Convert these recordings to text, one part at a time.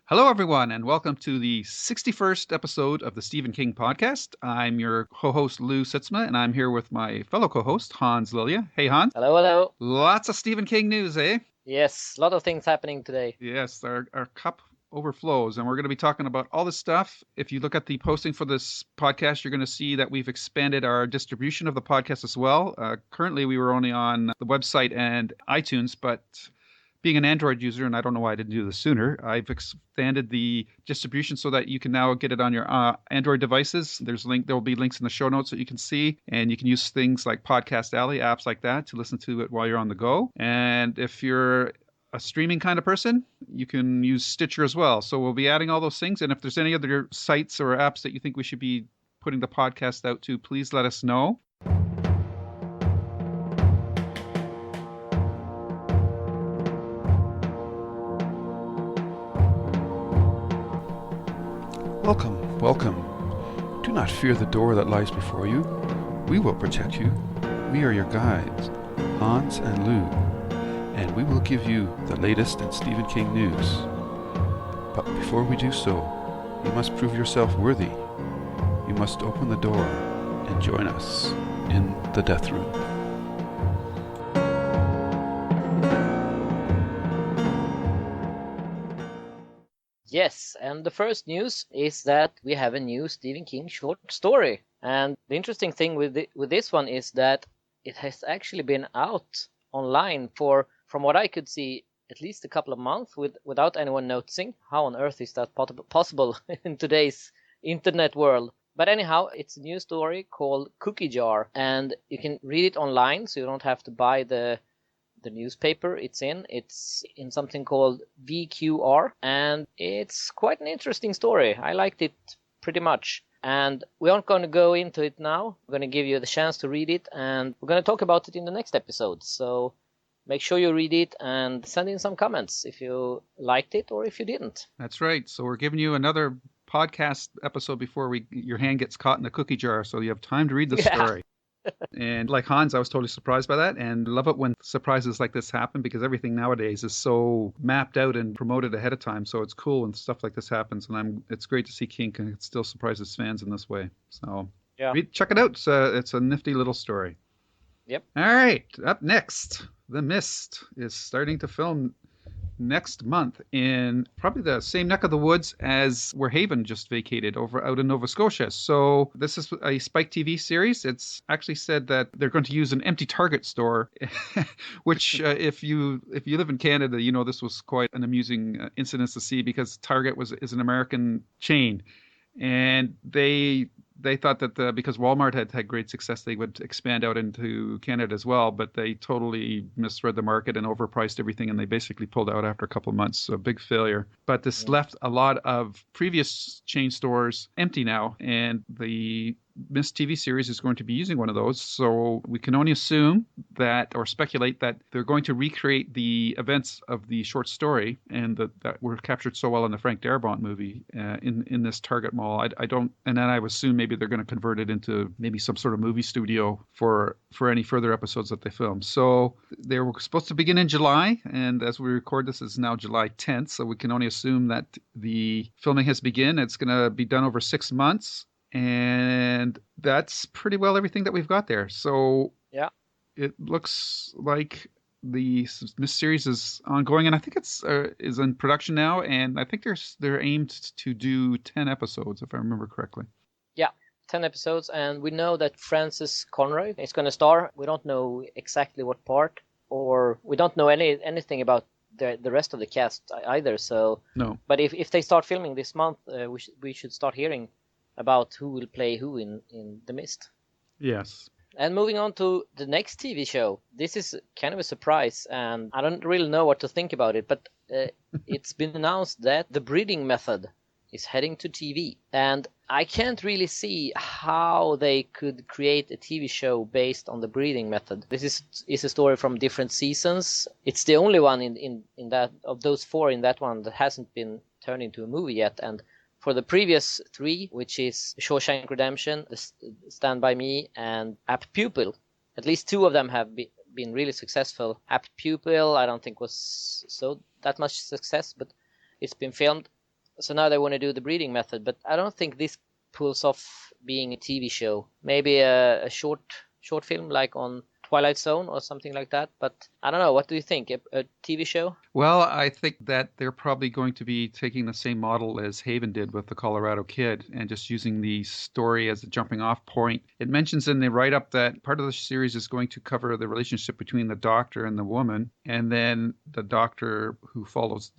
Hello, everyone, and welcome to the 61st episode of the Stephen King podcast. I'm your co-host, Lou Sitzma, and I'm here with my fellow co-host, Hans Lilia. Hey, Hans. Hello, hello. Lots of Stephen King news, eh? Yes, a lot of things happening today. Yes, our cup overflows, and we're going to be talking about all this stuff. If you look at the posting for this podcast, you're going to see that we've expanded our distribution of the podcast as well. Currently, we were only on the website and iTunes, but being an Android user, and I don't know why I didn't do this sooner, I've expanded the distribution so that you can now get it on your Android devices. There will be links in the show notes that you can see, and you can use things like Podcast Alley, apps like that, to listen to it while you're on the go. And if you're a streaming kind of person, you can use Stitcher as well. So we'll be adding all those things. And if there's any other sites or apps that you think we should be putting the podcast out to, please let us know. Welcome, welcome. Do not fear the door that lies before you. We will protect you. We are your guides, Hans and Lou, and we will give you the latest in Stephen King news. But before we do so, you must prove yourself worthy. You must open the door and join us in the Deathroom. Yes, and the first news is that we have a new Stephen King short story. And the interesting thing with this one is that it has actually been out online for, from what I could see, at least a couple of months without anyone noticing. How on earth is that possible in today's internet world? But anyhow, it's a new story called Cookie Jar, and you can read it online, so you don't have to buy the newspaper it's in something called VQR, and it's quite an interesting story. I liked it pretty much, and we aren't going to go into it now. We're going to give you the chance to read it, and we're going to talk about it in the next episode. So make sure you read it and send in some comments if you liked it or if you didn't. That's right. So we're giving you another podcast episode before your hand gets caught in the cookie jar, so you have time to read the story. And like Hans, I was totally surprised by that, and love it when surprises like this happen, because everything nowadays is so mapped out and promoted ahead of time. So it's cool when stuff like this happens, and it's great to see King can still surprise his fans in this way. So yeah, check it out. It's a nifty little story. Yep. All right, up next, The Mist is starting to film next month in probably the same neck of the woods as where Haven just vacated out in Nova Scotia. So this is a Spike TV series. It's actually said that they're going to use an empty Target store, which if you live in Canada, you know this was quite an amusing incident to see, because Target is an American chain, and they thought that because Walmart had great success, they would expand out into Canada as well, but they totally misread the market and overpriced everything, and they basically pulled out after a couple of months. So a big failure. But this left a lot of previous chain stores empty now, and the Mist TV series is going to be using one of those. So we can only assume that, or speculate that, they're going to recreate the events of the short story and that were captured so well in the Frank Darabont movie in this Target mall. And then I would assume maybe they're going to convert it into maybe some sort of movie studio for any further episodes that they film. So they were supposed to begin in July, and as we record this, it's now July 10th. So we can only assume that the filming has begun. It's going to be done over 6 months. And that's pretty well everything that we've got there. So yeah, it looks like the Mist series is ongoing, and I think it's is in production now. And I think they're aimed to do 10 episodes, if I remember correctly. Yeah, 10 episodes, and we know that Frances Conroy is going to star. We don't know exactly what part, or we don't know anything about the rest of the cast either. So no. But if they start filming this month, we should start hearing about who will play who in The Mist. Yes. And moving on to the next TV show. This is kind of a surprise, and I don't really know what to think about it, but it's been announced that the breeding method is heading to TV. And I can't really see how they could create a TV show based on the breeding method. This is a story from different seasons. It's the only one in that, of those four in that one, that hasn't been turned into a movie yet. And for the previous three, which is Shawshank Redemption, Stand By Me, and Apt Pupil, at least two of them have been really successful. Apt Pupil, I don't think was that much success, but it's been filmed. So now they want to do the breeding method, but I don't think this pulls off being a TV show. Maybe a short film like on Twilight Zone or something like that. But I don't know. What do you think? A TV show? Well, I think that they're probably going to be taking the same model as Haven did with the Colorado Kid and just using the story as a jumping off point. It mentions in the write-up that part of the series is going to cover the relationship between the doctor and the woman, and then the doctor who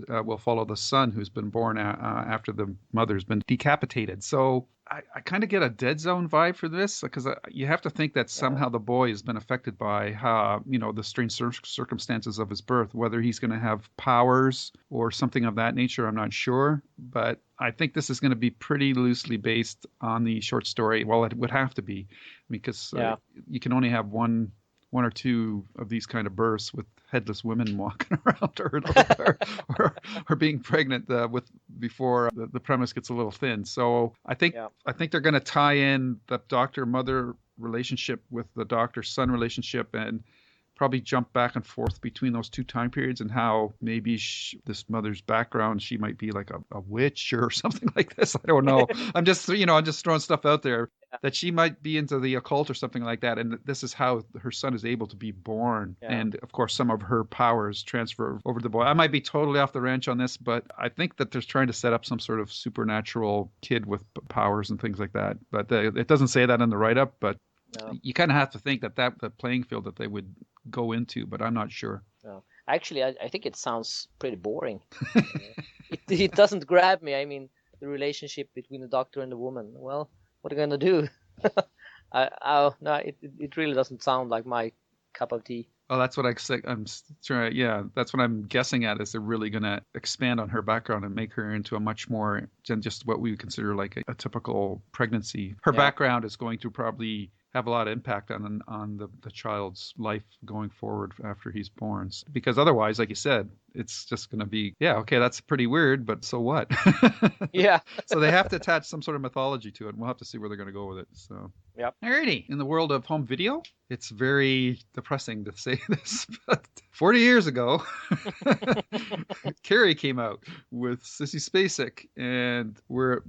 will follow the son who's been born after the mother's been decapitated. So I kind of get a Dead Zone vibe for this, because you have to think that somehow the boy has been affected by the strange circumstances of his birth. Whether he's going to have powers or something of that nature, I'm not sure. But I think this is going to be pretty loosely based on the short story. Well, it would have to be, because you can only have one or two of these kind of births with headless women walking around or being pregnant before the premise gets a little thin. So I think they're going to tie in the doctor-mother relationship with the doctor-son relationship and probably jump back and forth between those two time periods, and how maybe this mother's background, she might be like a witch or something like this. I don't know. I'm just throwing stuff out there, that she might be into the occult or something like that. And this is how her son is able to be born. Yeah. And of course, some of her powers transfer over to the boy. I might be totally off the ranch on this, but I think that they're trying to set up some sort of supernatural kid with powers and things like that. But it doesn't say that in the write-up, but you kind of have to think that the playing field that they would go into, but I'm not sure. No. Actually, I think it sounds pretty boring. It doesn't grab me. I mean, the relationship between the doctor and the woman. Well, what are you going to do? It really doesn't sound like my cup of tea. Well, that's what I'm trying. Yeah, that's what I'm guessing at, is they're really going to expand on her background and make her into a much more than just what we would consider like a typical pregnancy. Her background is going to probably have a lot of impact on the child's life going forward after he's born. Because otherwise, like you said, it's just going to be, okay, that's pretty weird, but so what? Yeah. So they have to attach some sort of mythology to it, and we'll have to see where they're going to go with it. So, yep. Alrighty. In the world of home video, it's very depressing to say this, but 40 years ago, Carrie came out with Sissy Spacek, and we're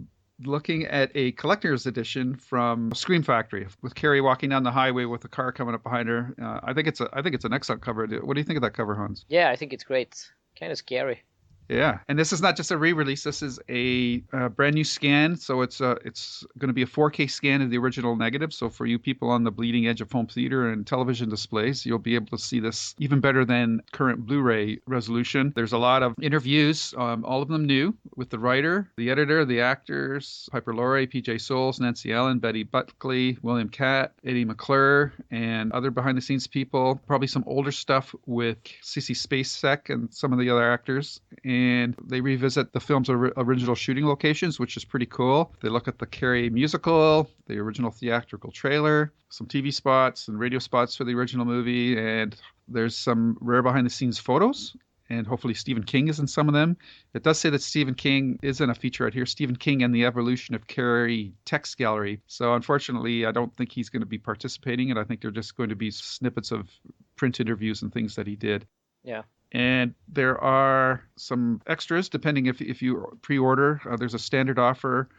looking at a collector's edition from Scream Factory with Carrie walking down the highway with a car coming up behind her. I think it's an excellent cover. What do you think of that cover, Hans? Yeah, I think it's great. Kind of scary. Yeah, and this is not just a re-release. This is a brand new scan. So it's going to be a 4K scan of the original negative. So for you people on the bleeding edge of home theater and television displays, you'll be able to see this even better than current Blu-ray resolution. There's a lot of interviews, all of them new, with the writer, the editor, the actors, Piper Laurie, PJ Soles, Nancy Allen, Betty Buckley, William Catt, Eddie McClure, and other behind-the-scenes people. Probably some older stuff with Sissy Spacek and some of the other actors. And they revisit the film's original shooting locations, which is pretty cool. They look at the Carrie musical, the original theatrical trailer, some TV spots and radio spots for the original movie, and there's some rare behind-the-scenes photos, and hopefully Stephen King is in some of them. It does say that Stephen King is in a feature right here, Stephen King and the Evolution of Carrie Text Gallery. So unfortunately, I don't think he's going to be participating, and I think they're just going to be snippets of print interviews and things that he did. Yeah. And there are some extras depending if you pre-order. There's a standard offer,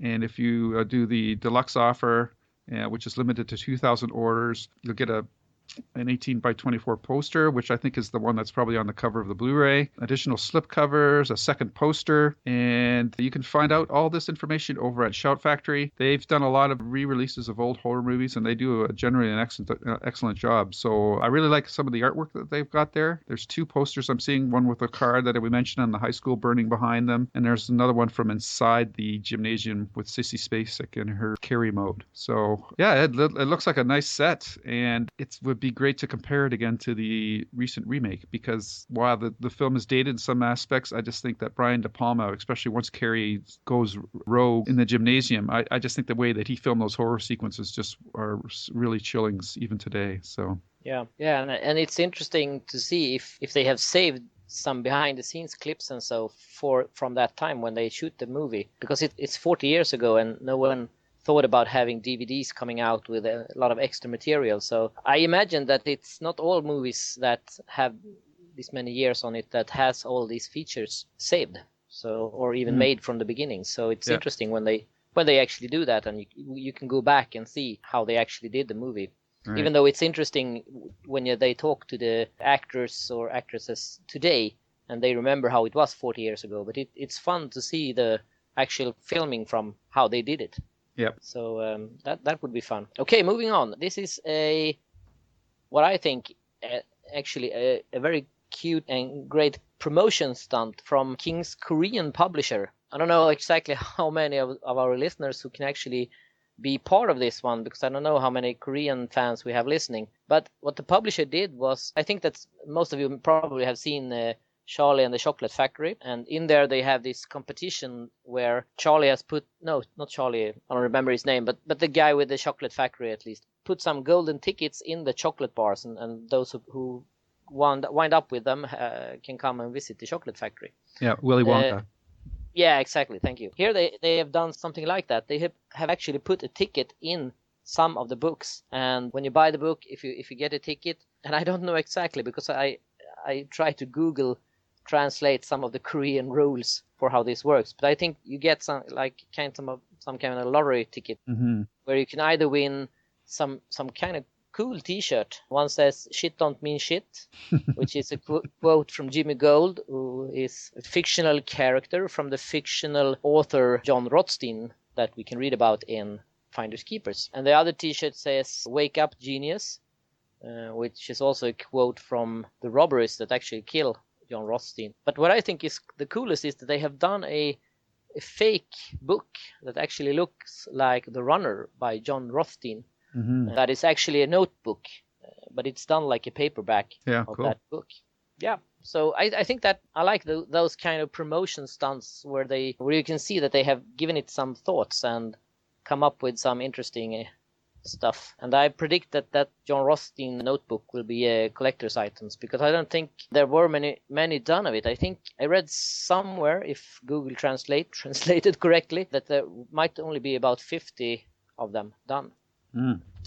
and if you do the deluxe offer, which is limited to 2,000 orders, you'll get a an 18 by 24 poster, which I think is the one that's probably on the cover of the Blu-ray, additional slipcovers, a second poster, and you can find out all this information over at Shout Factory. They've done a lot of re-releases of old horror movies, and they do generally an excellent job. So I really like some of the artwork that they've got there. There's 2 posters I'm seeing, one with a car that we mentioned on the high school burning behind them, and there's another one from inside the gymnasium with Sissy Spacek in her Carrie mode. So yeah, it looks like a nice set, and it would be great to compare it again to the recent remake, because while the film is dated in some aspects, I just think that Brian De Palma, especially once Carrie goes rogue in the gymnasium, I just think the way that he filmed those horror sequences just are really chilling even today. So yeah, and it's interesting to see if they have saved some behind the scenes clips and so from that time when they shoot the movie, because it's 40 years ago and no one thought about having DVDs coming out with a lot of extra material. So I imagine that it's not all movies that have this many years on it that has all these features saved, so or even made from the beginning. So it's interesting when they actually do that, and you can go back and see how they actually did the movie. Right. Even though it's interesting when they talk to the actors or actresses today and they remember how it was 40 years ago, but it's fun to see the actual filming from how they did it. Yep. So that would be fun. Okay, moving on. This is what I think actually a very cute and great promotion stunt from King's Korean publisher. I don't know exactly how many of our listeners who can actually be part of this one, because I don't know how many Korean fans we have listening. But what the publisher did was, I think that most of you probably have seen Charlie and the Chocolate Factory, and in there they have this competition where Charlie has put, no, not Charlie, I don't remember his name, but the guy with the Chocolate Factory at least, put some golden tickets in the chocolate bars, and those who wind up with them can come and visit the Chocolate Factory. Yeah, Willy Wonka. Yeah, exactly. Thank you. Here they have done something like that. They have actually put a ticket in some of the books, and when you buy the book, if you get a ticket, and I don't know exactly because I try to Google translate some of the Korean rules for how this works, but I think you get some kind of lottery ticket where you can either win some kind of cool T-shirt. One says "Shit don't mean shit," which is a quote from Jimmy Gold, who is a fictional character from the fictional author John Rothstein that we can read about in Finders Keepers. And the other T-shirt says "Wake up, genius," which is also a quote from the robberies that actually kill John Rothstein. But what I think is the coolest is that they have done a fake book that actually looks like The Runner by John Rothstein. That is actually a notebook, but it's done like a paperback of that book. Yeah, so I think that I like those kind of promotion stunts where you can see that they have given it some thoughts and come up with some interesting stuff. And I predict that John Rothstein notebook will be a collector's items, because I don't think there were many done of it. I think I read somewhere, if Google translated correctly, that there might only be about 50 of them done.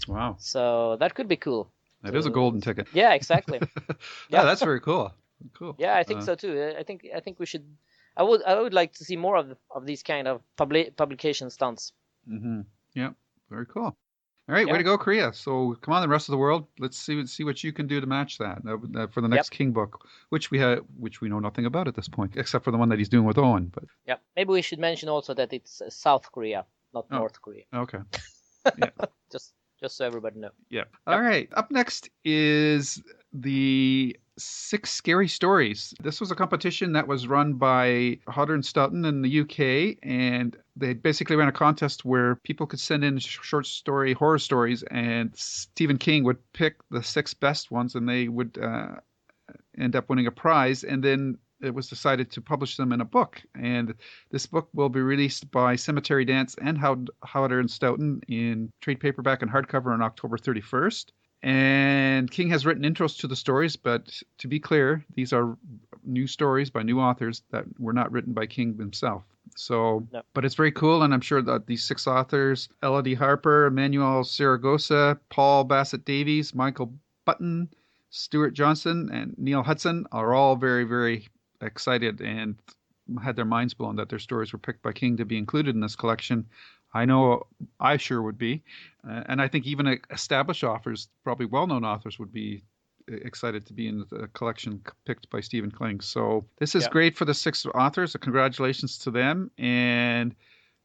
Wow. So that could be cool. That is a golden ticket. Yeah, exactly. Yeah, that's very cool. Cool. Yeah, I think so too. I think we should. I would like to see more of these kind of publication stunts. Yeah, very cool. All right, way to go, Korea. So come on, the rest of the world. Let's see what you can do to match that for the next King book, which we know nothing about at this point, except for the one that he's doing with Owen. But yeah, maybe we should mention also that it's South Korea, not North Korea. Okay. Yeah. Just so everybody knows. Yeah. All right. Up next is the 6 Scary Stories. This was a competition that was run by Hodder and Stoughton in the UK, and they basically ran a contest where people could send in short story horror stories, and Stephen King would pick the 6 best ones, and they would end up winning a prize, and then it was decided to publish them in a book. And this book will be released by Cemetery Dance and Hodder and Stoughton in trade paperback and hardcover on October 31st. And King has written intros to the stories, but to be clear, these are new stories by new authors that were not written by King himself. So, but it's very cool, and I'm sure that these 6 authors, Elodie Harper, Emmanuel Saragosa, Paul Bassett Davies, Michael Button, Stuart Johnson, and Neil Hudson are all very, very excited and had their minds blown that their stories were picked by King to be included in this collection. I know I sure would be. And I think even established authors, probably well-known authors, would be excited to be in the collection picked by Stephen King. So this is Yeah. great for the 6 authors. So congratulations to them. And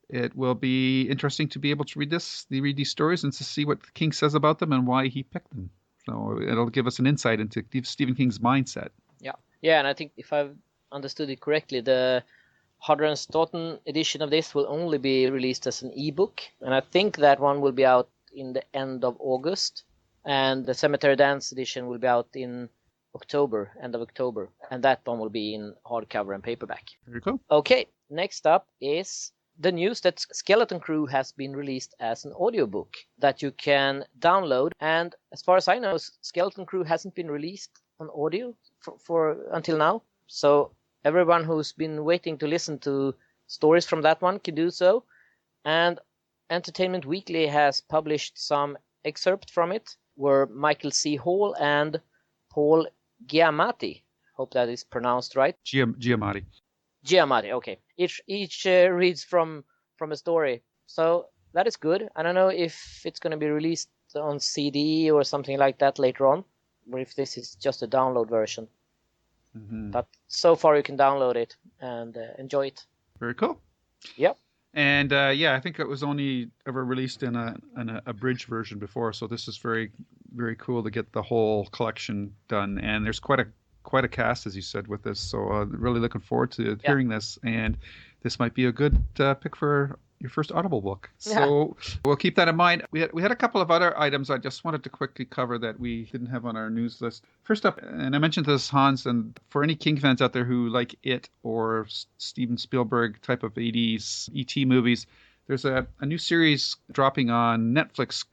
it will be interesting to be able to read these stories and to see what King says about them and why he picked them. So it'll give us an insight into Stephen King's mindset. Yeah. Yeah, and I think if I've understood it correctly, the Hodder Stoughton edition of this will only be released as an ebook, and I think that one will be out in the end of August, and the Cemetery Dance edition will be out in October, end of October, and that one will be in hardcover and paperback. There you go. Okay, next up is the news that Skeleton Crew has been released as an audiobook that you can download, and as far as I know, Skeleton Crew hasn't been released on audio for until now, so everyone who's been waiting to listen to stories from that one can do so. And Entertainment Weekly has published some excerpt from it, where Michael C. Hall and Paul Giamatti, hope that is pronounced right. Giamatti. Giamatti, okay. Each reads from a story. So that is good. I don't know if it's going to be released on CD or something like that later on, or if this is just a download version. Mm-hmm. But so far you can download it and enjoy it. Very cool. Yep. And I think it was only ever released in a abridged version before, so this is very, very cool to get the whole collection done. And there's quite a cast, as you said, with this. So really looking forward to hearing this. And this might be a good pick for your first Audible book. So we'll keep that in mind. We had a couple of other items I just wanted to quickly cover that we didn't have on our news list. First up, and I mentioned this, Hans, and for any King fans out there who like It or Steven Spielberg type of 80s E.T. movies, there's a new series dropping on Netflix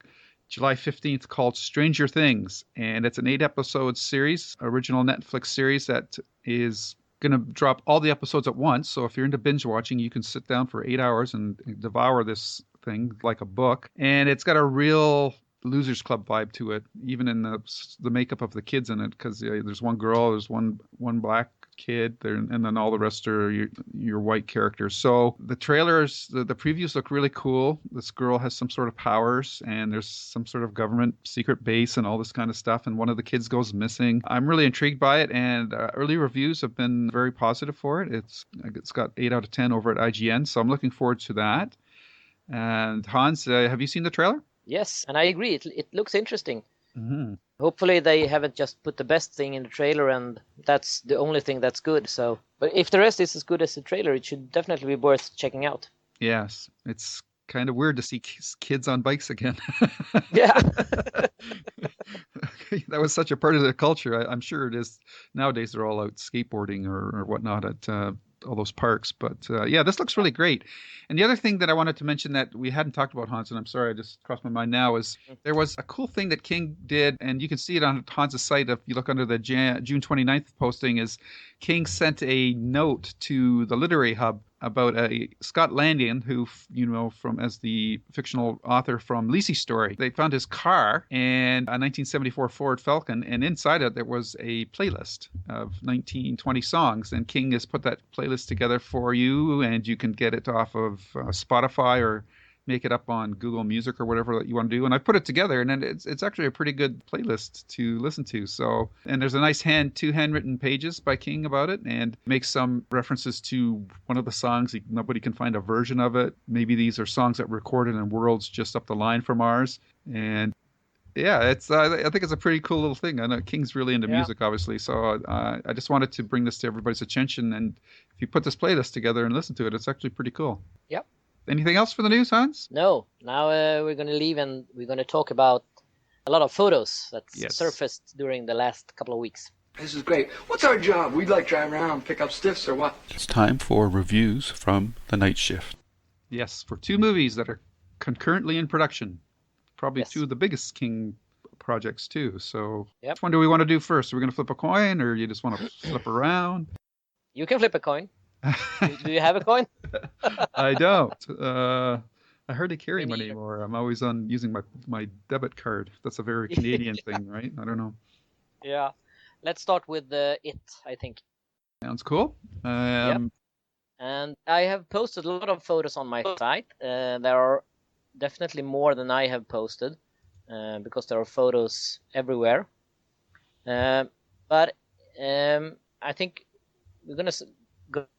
July 15th called Stranger Things. And it's an 8-episode series, original Netflix series that is going to drop all the episodes at once. So if you're into binge watching, you can sit down for 8 hours and devour this thing like a book. And it's got a real Losers Club vibe to it, even in the makeup of the kids in it, because there's one girl, there's one black kid there, and then all the rest are your white characters. So the trailers, the previews look really cool. This girl has some sort of powers, and there's some sort of government secret base and all this kind of stuff, and one of the kids goes missing. I'm really intrigued by it, and early reviews have been very positive for it. It's got 8 out of 10 over at IGN, so I'm looking forward to that. And Hans, have you seen the trailer? Yes, and I agree. It looks interesting. Mm-hmm. Hopefully they haven't just put the best thing in the trailer and that's the only thing that's good. So, but if the rest is as good as the trailer, it should definitely be worth checking out. Yes, it's kind of weird to see kids on bikes again. Yeah. That was such a part of the culture. I'm sure it is nowadays. They're all out skateboarding or whatnot at all those parks. But this looks really great. And the other thing that I wanted to mention that we hadn't talked about, Hans, and I'm sorry, I just crossed my mind now, is there was a cool thing that King did, and you can see it on Hans' site if you look under the June 29th posting, is King sent a note to the Literary Hub about a Scott Landian, who from as the fictional author from Lisey's story. They found his car and a 1974 Ford Falcon, and inside it there was a playlist of 1920 songs, and King has put that playlist together for you, and you can get it off of Spotify or make it up on Google Music or whatever that you want to do. And I put it together, and it's actually a pretty good playlist to listen to. So, and there's a nice two handwritten pages by King about it, and makes some references to one of the songs. Nobody can find a version of it. Maybe these are songs that were recorded in worlds just up the line from ours. And yeah, it's I think it's a pretty cool little thing. I know King's really into music, obviously. So I just wanted to bring this to everybody's attention. And if you put this playlist together and listen to it, it's actually pretty cool. Yep. Anything else for the news, Hans? No. Now we're going to leave and we're going to talk about a lot of photos that surfaced during the last couple of weeks. This is great. What's our job? We'd like drive around, pick up stiffs or what? It's time for reviews from the Nightshift. Yes, for 2 movies that are concurrently in production. Probably 2 of the biggest King projects, too. So which one do we want to do first? Are we going to flip a coin, or you just want to flip around? You can flip a coin. Do you have a coin? I don't. I hardly carry money anymore. I'm always using my debit card. That's a very Canadian thing, right? I don't know. Yeah. Let's start with It, I think. Sounds cool. And I have posted a lot of photos on my site. There are definitely more than I have posted because there are photos everywhere. But I think we're going to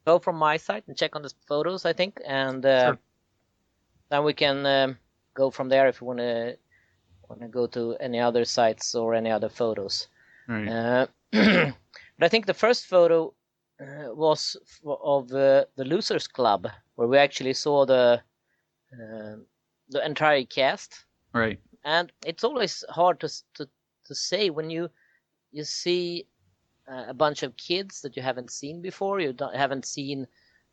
go from my site and check on the photos, I think. And Sure. then we can go from there if you want to go to any other sites or any other photos. Right. But I think the first photo was of the Losers Club, where we actually saw the entire cast. Right. And it's always hard to say when you see a bunch of kids that you haven't seen before. Haven't seen,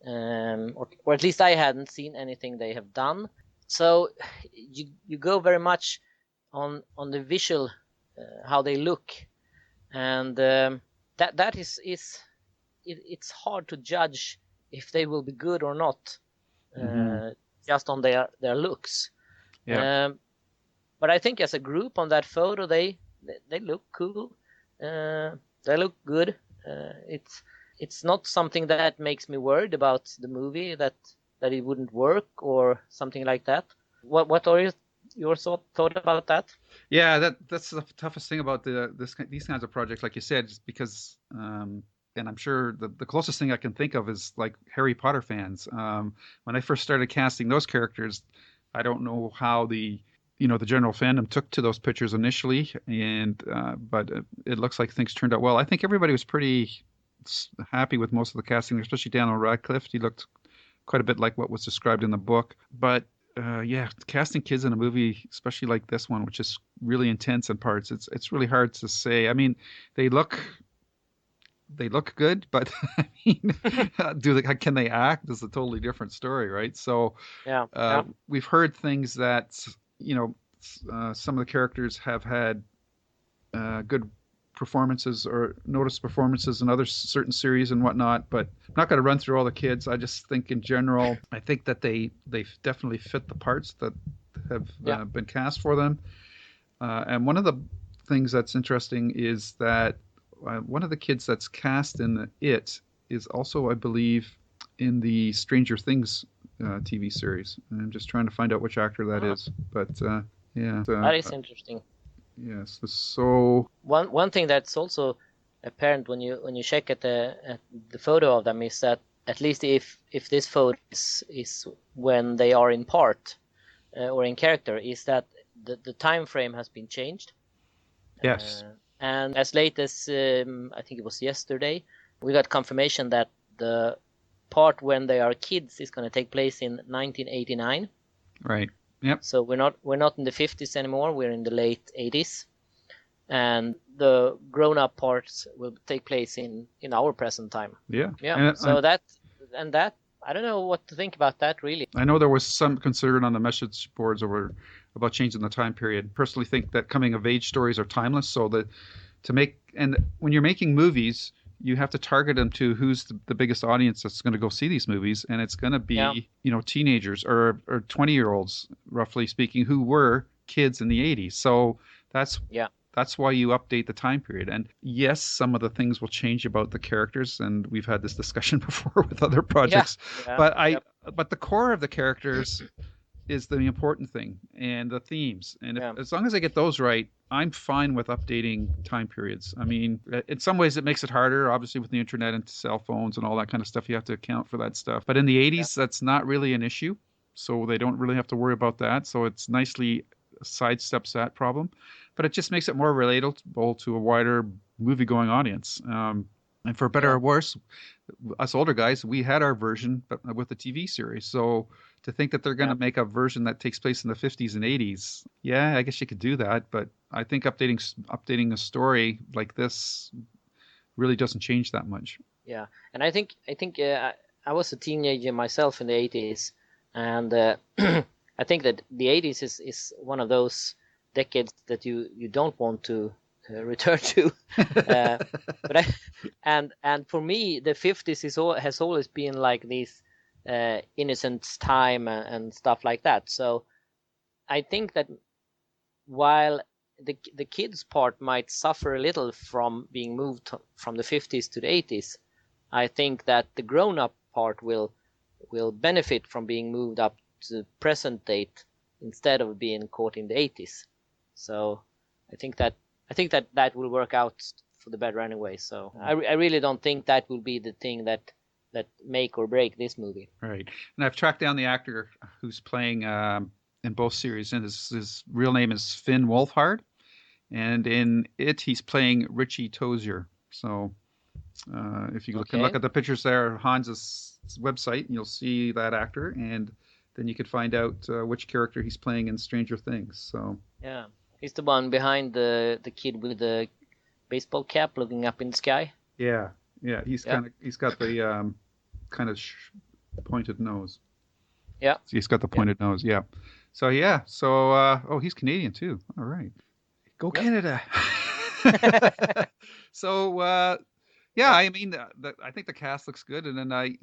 or at least I hadn't seen anything they have done. So you go very much on the visual, how they look, and that is it's hard to judge if they will be good or not, just on their looks. Yeah. But I think as a group on that photo, they look cool. They look good. It's not something that makes me worried about the movie, that it wouldn't work or something like that. What are your thought about that? Yeah, that's the toughest thing about these kinds of projects, like you said, is because and I'm sure the closest thing I can think of is like Harry Potter fans. When I first started casting those characters, I don't know how the general fandom took to those pictures initially, but it looks like things turned out well. I think everybody was pretty happy with most of the casting, especially Daniel Radcliffe. He looked quite a bit like what was described in the book. But yeah, casting kids in a movie, especially like this one, which is really intense in parts, it's really hard to say. I mean, they look good, but I mean, can they act? Is a totally different story, right? So Yeah. We've heard things that some of the characters have had good performances or noticed performances in other certain series and whatnot, but I'm not going to run through all the kids. I just think in general, I think that they definitely fit the parts that have been cast for them. And one of the things that's interesting is that one of the kids that's cast in It is also, I believe, in the Stranger Things TV series. And I'm just trying to find out which actor that is. But yeah. That is interesting. Yes. So one thing that's also apparent when you check at the photo of them is that at least if this photo is when they are in part or in character, is that the time frame has been changed. Yes. And as late as I think it was yesterday, we got confirmation that the part when they are kids is going to take place in 1989. Right. Yep. So we're not in the 50s anymore. We're in the late 80s, and the grown-up parts will take place in our present time. Yeah. Yeah. So that I don't know what to think about that, really. I know there was some concern on the message boards about changing the time period. Personally, think that coming of age stories are timeless. So and when you're making movies, you have to target them to who's the biggest audience that's going to go see these movies, and it's going to be teenagers or 20-year-olds, roughly speaking, who were kids in the 80s. So that's why you update the time period. And yes, some of the things will change about the characters, and we've had this discussion before with other projects. But the core of the characters is the important thing, and the themes. And as long as I get those right, I'm fine with updating time periods. I mean, in some ways it makes it harder, obviously, with the internet and cell phones and all that kind of stuff. You have to account for that stuff. But in the 80s, that's not really an issue. So they don't really have to worry about that. So it's nicely sidesteps that problem. But it just makes it more relatable to a wider movie-going audience. And for better or worse, us older guys, we had our version with the TV series. So to think that they're going to make a version that takes place in the 50s and 80s, I guess you could do that. But I think updating a story like this really doesn't change that much. Yeah, and I think I was a teenager myself in the 80s, and I think that the 80s is one of those decades that you don't want to return to. And for me, the 50s has always been like this innocent time and stuff like that. So I think that while the kids part might suffer a little from being moved from the 50s to the 80s, I think that the grown-up part will benefit from being moved up to the present date instead of being caught in the 80s. So I think that will work out for the better anyway. So I really don't think that will be the thing that make or break this movie. Right. And I've tracked down the actor who's playing in both series, and his real name is Finn Wolfhard, and in it he's playing Richie Tozier. So if you can look at the pictures there, Hans's website, you'll see that actor, and then you could find out which character he's playing in Stranger Things. So yeah, he's the one behind the kid with the baseball cap looking up in the sky. Yeah, he's got the kind of pointed nose. Yeah, he's got the pointed nose. Yeah. So he's Canadian too. All right, go Canada. So I mean, I think the cast looks good, and then I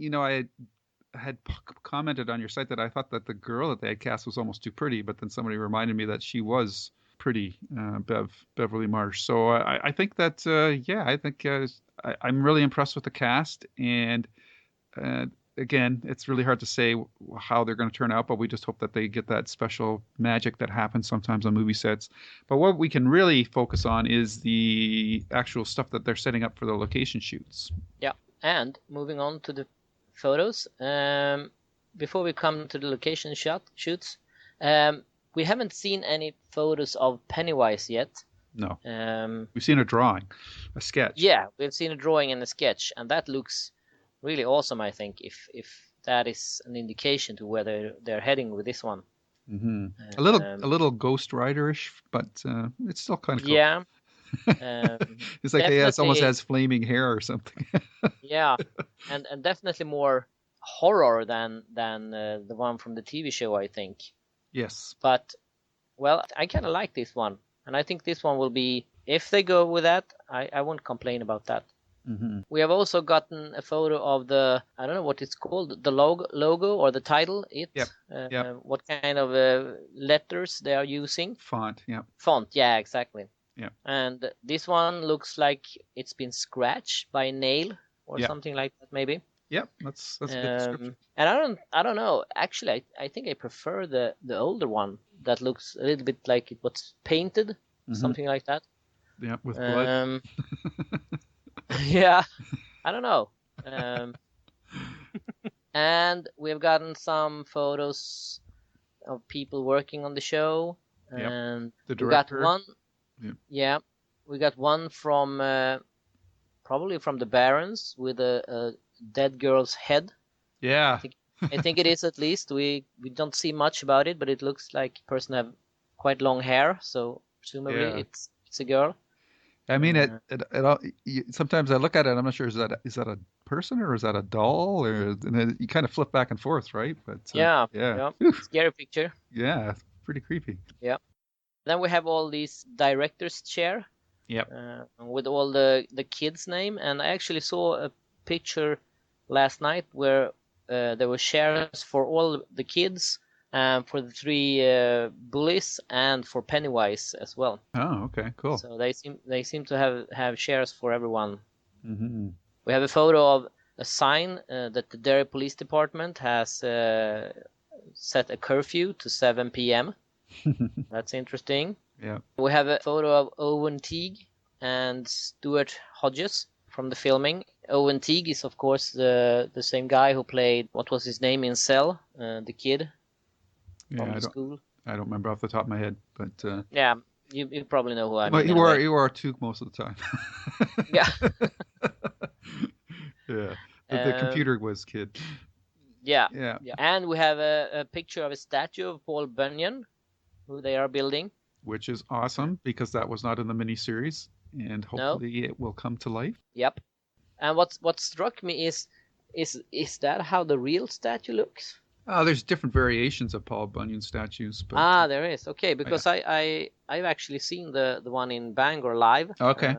had commented on your site that I thought that the girl that they had cast was almost too pretty, but then somebody reminded me that she was pretty, Beverly Marsh. So I think that I'm really impressed with the cast, and again, it's really hard to say how they're going to turn out, but we just hope that they get that special magic that happens sometimes on movie sets. But what we can really focus on is the actual stuff that they're setting up for the location shoots. Yeah, and moving on to the photos. Before we come to the location shoots, we haven't seen any photos of Pennywise yet. No. We've seen a drawing, a sketch. Yeah, we've seen a drawing and a sketch, and that looks really awesome, I think, if that is an indication to where they're heading with this one. Mm-hmm. A little Ghost Rider-ish, but it's still kind of cool. Yeah. It's like it almost has flaming hair or something. Yeah, and definitely more horror than the one from the TV show, I think. Yes. But, well, I kind of like this one, and I think this one will be, if they go with that, I won't complain about that. Mm-hmm. We have also gotten a photo of I don't know what it's called, the logo or the title. Yep. What kind of letters they are using. Font, yeah, exactly. Yeah. And this one looks like it's been scratched by a nail or something like that, maybe. Yep, that's a good description. And I don't know. Actually, I think I prefer the older one that looks a little bit like it was painted, something like that. Yeah, with blood. Yeah, I don't know. And we've gotten some photos of people working on the show. And the director. We got one. Yeah, we got one from probably from the Barons with a dead girl's head. Yeah. I think it is, at least. We don't see much about it, but it looks like the person have quite long hair, so presumably it's a girl. I mean, sometimes I look at it, I'm not sure, is that a person or is that a doll? And you kind of flip back and forth, right? But yeah. Scary picture. Yeah, it's pretty creepy. Yeah. Then we have all these director's chair. Yep. With all the kids' name, and I actually saw a picture last night where there were chairs for all the kids, for the three bullies, and for Pennywise as well. Oh, okay, cool. So they seem to have shares for everyone. Mm-hmm. We have a photo of a sign that the Derry Police Department has set a curfew to 7 p.m. That's interesting. Yeah. We have a photo of Owen Teague and Stuart Hodges from the filming. Owen Teague is, of course, the same guy who played, what was his name in Cell, the kid from the school. I don't remember off the top of my head, but yeah, you probably know who I mean. But he wore a toque most of the time. Yeah. Yeah. The computer whiz kid. Yeah. And we have a picture of a statue of Paul Bunyan, who they are building. Which is awesome, because that was not in the miniseries, and hopefully it will come to life. Yep. And what struck me is that how the real statue looks? Oh, there's different variations of Paul Bunyan statues. But, there is. Okay, because I've actually seen the one in Bangor live. Okay.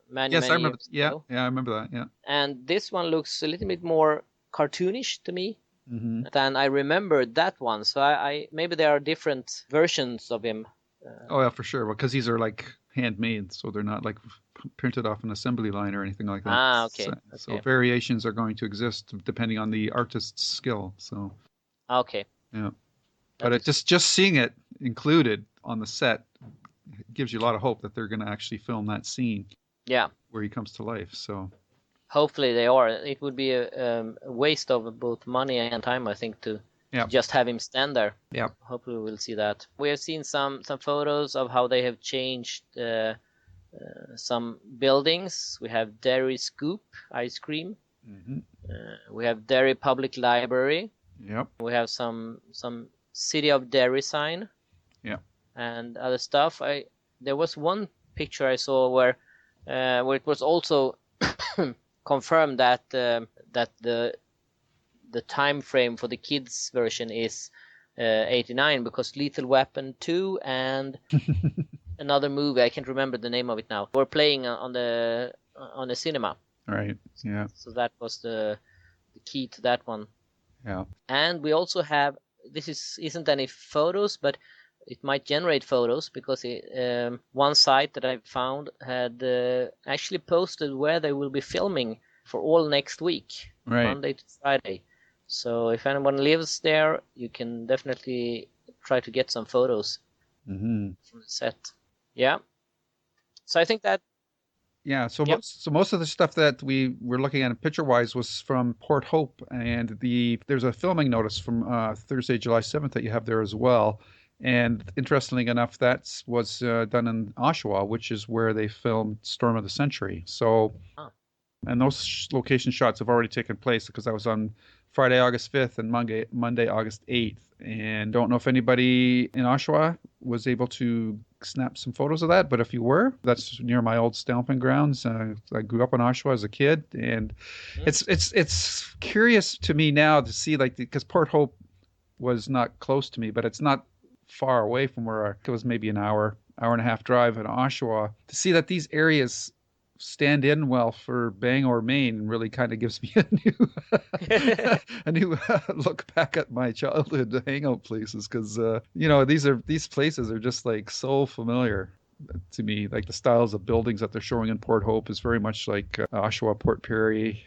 Many I remember. Ago. Yeah, I remember that. Yeah. And this one looks a little bit more cartoonish to me than I remembered that one. So I maybe there are different versions of him. Oh yeah, for sure. Because these are like handmade, so they're not like printed off an assembly line or anything like that. Ah, okay. So variations are going to exist depending on the artist's skill. So Okay. yeah, but it just seeing it included on the set gives you a lot of hope that they're going to actually film that scene. Yeah. Where he comes to life. So hopefully they are. It would be a waste of both money and time, I think, to just have him stand there. Yeah. Hopefully we'll see that. We have seen some photos of how they have changed some buildings. We have Dairy Scoop ice cream. Mm-hmm. We have Dairy Public Library. Yep. We have some City of Dairy sign. Yeah. And other stuff. There was one picture I saw where it was also confirmed that the time frame for the kids version is 89, because Lethal Weapon 2 and another movie, I can't remember the name of it now, were playing on the cinema. Right. Yeah. So that was the key to that one. Yeah. And we also have, this isn't any photos, but it might generate photos, because one site that I found had actually posted where they will be filming for all next week, right. Monday to Friday. So if anyone lives there, you can definitely try to get some photos from the set. Yeah. So I think that. Yeah. So most of the stuff that we were looking at picture-wise was from Port Hope, and there's a filming notice from Thursday, July 7th that you have there as well. And interestingly enough, that was done in Oshawa, which is where they filmed Storm of the Century. So, and those location shots have already taken place, because that was on Friday, August 5th and Monday, August 8th. And don't know if anybody in Oshawa was able to snap some photos of that, but if you were, that's near my old stomping grounds. I grew up in Oshawa as a kid, and it's curious to me now to see, like, because Port Hope was not close to me, but it's not far away from where it was, maybe an hour and a half drive in Oshawa, to see that these areas stand in well for Bangor, Maine, really kind of gives me a new look back at my childhood hangout places, because these places are just like so familiar to me. Like the styles of buildings that they're showing in Port Hope is very much like Oshawa, Port Perry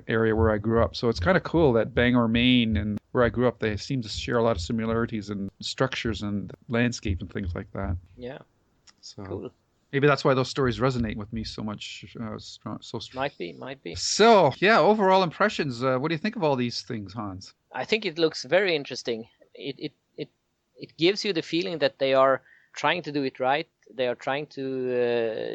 area where I grew up. So it's kind of cool that Bangor, Maine and where I grew up, they seem to share a lot of similarities in structures and landscape and things like that. Yeah. So cool. Maybe that's why those stories resonate with me so much. So strong. Might be. So yeah, overall impressions. What do you think of all these things, Hans? I think it looks very interesting. It gives you the feeling that they are trying to do it right. They are trying to.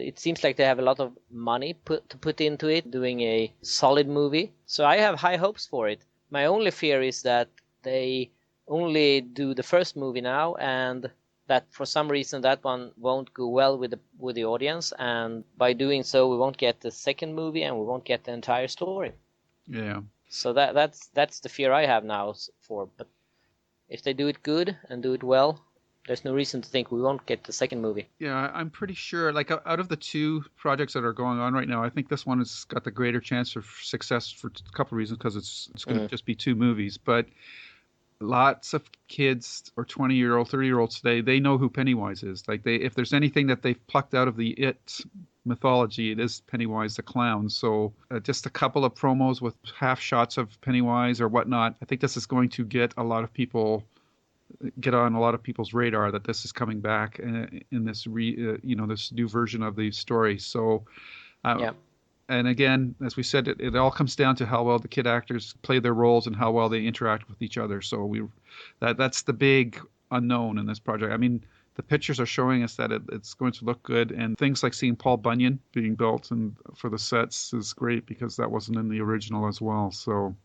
It seems like they have a lot of money to put into it, doing a solid movie. So I have high hopes for it. My only fear is that they only do the first movie now, and that for some reason that one won't go well with the audience, and by doing so we won't get the second movie and we won't get the entire story. Yeah. So that's the fear I have now but if they do it good and do it well, there's no reason to think we won't get the second movie. Yeah, I'm pretty sure, like, out of the two projects that are going on right now, I think this one has got the greater chance of success for a couple of reasons, because it's going to just be two movies. But lots of kids or 20-year-old, 30-year-olds today, they know who Pennywise is. Like, if there's anything that they've plucked out of the It mythology, it is Pennywise the clown. So just a couple of promos with half shots of Pennywise or whatnot, I think this is going to get on a lot of people's radar that this is coming back in this this new version of the story. So and again, as we said, it all comes down to how well the kid actors play their roles and how well they interact with each other. So that's the big unknown in this project. I mean, the pictures are showing us that it's going to look good, and things like seeing Paul Bunyan being built and for the sets is great, because that wasn't in the original as well. So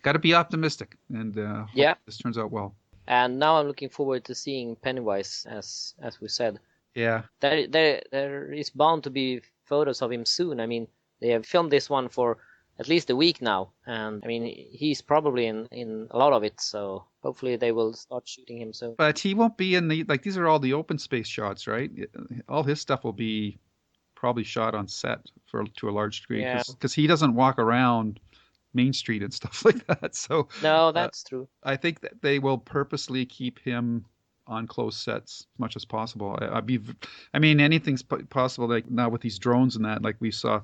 got to be optimistic, and hope this turns out well. And now I'm looking forward to seeing Pennywise, as we said. Yeah. There is bound to be photos of him soon. I mean, they have filmed this one for at least a week now, and I mean, he's probably in a lot of it, so hopefully they will start shooting him soon. But he won't be in these are all the open space shots, right? All his stuff will be probably shot on set to a large degree, because he doesn't walk around Main Street and stuff like that. So no, that's true. I think that they will purposely keep him on closed sets as much as possible. I mean, anything's possible. Like now with these drones and that, like we saw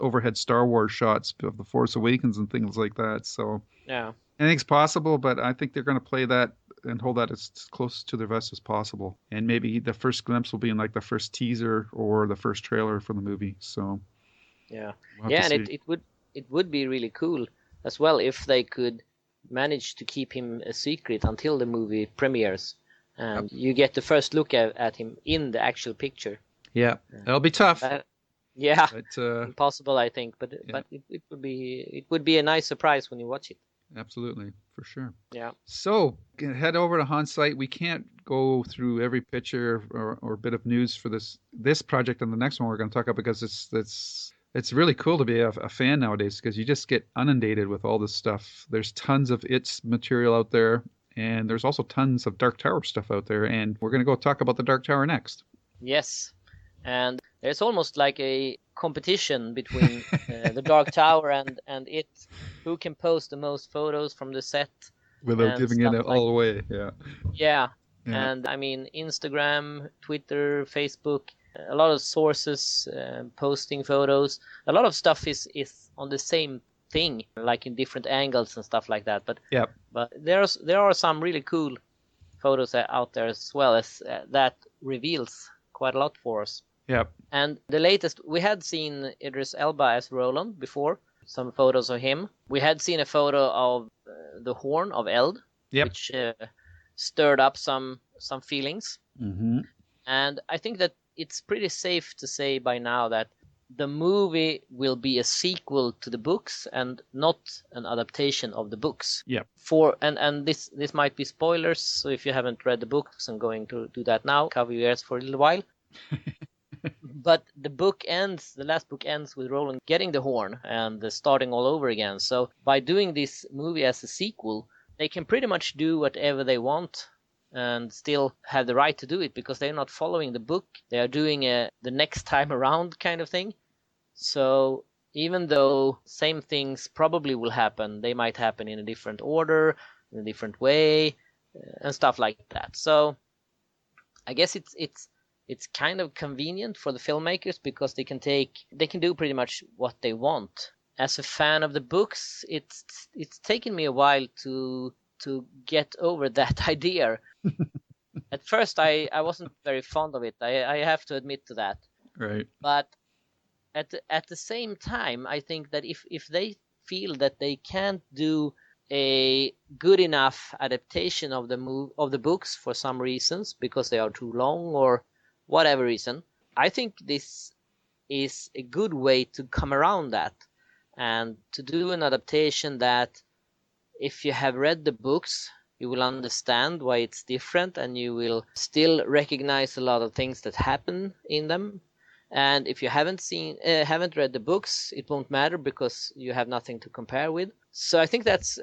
overhead Star Wars shots of the Force Awakens and things like that. So Yeah. anything's possible, but I think they're going to play that and hold that as close to their vest as possible. And maybe the first glimpse will be in like the first teaser or the first trailer for the movie. So Yeah. we'll have Yeah, to and see. it would be really cool as well if they could manage to keep him a secret until the movie premieres, and you get the first look at him in the actual picture. Yeah, it'll be tough. Yeah, But, impossible, I think, but yeah. it would be a nice surprise when you watch it. Absolutely, for sure. Yeah. So head over to Han's site. We can't go through every picture or bit of news for this project and the next one we're going to talk about, because it's really cool to be a fan nowadays, because you just get inundated with all this stuff. There's tons of its material out there, and there's also tons of Dark Tower stuff out there, and we're going to go talk about the Dark Tower next. Yes, and there's almost like a competition between the Dark Tower and it, who can post the most photos from the set without giving it all away. Yeah. And I mean, Instagram, Twitter, Facebook, a lot of sources posting photos. A lot of stuff is on the same thing, like in different angles and stuff like that. But there are some really cool photos out there as well, as that reveals quite a lot for us. Yep. And the latest, we had seen Idris Elba as Roland before, some photos of him. We had seen a photo of the horn of Eld, which stirred up some feelings. Mm-hmm. And I think that it's pretty safe to say by now that the movie will be a sequel to the books and not an adaptation of the books. Yep. And this might be spoilers, so if you haven't read the books, I'm going to do that now, cover your ears for a little while. But the last book ends with Roland getting the horn and starting all over again. So by doing this movie as a sequel, they can pretty much do whatever they want and still have the right to do it, because they're not following the book. They are doing the next time around kind of thing. So even though same things probably will happen, they might happen in a different order, in a different way, and stuff like that. So I guess it's kind of convenient for the filmmakers, because they can do pretty much what they want. As a fan of the books, it's taken me a while to get over that idea. At first, I wasn't very fond of it. I have to admit to that. Right. But at the same time, I think that if they feel that they can't do a good enough adaptation of the books for some reasons, because they are too long or whatever reason, I think this is a good way to come around that and to do an adaptation that, if you have read the books, you will understand why it's different, and you will still recognize a lot of things that happen in them. And if you haven't read the books, it won't matter, because you have nothing to compare with. So I think that's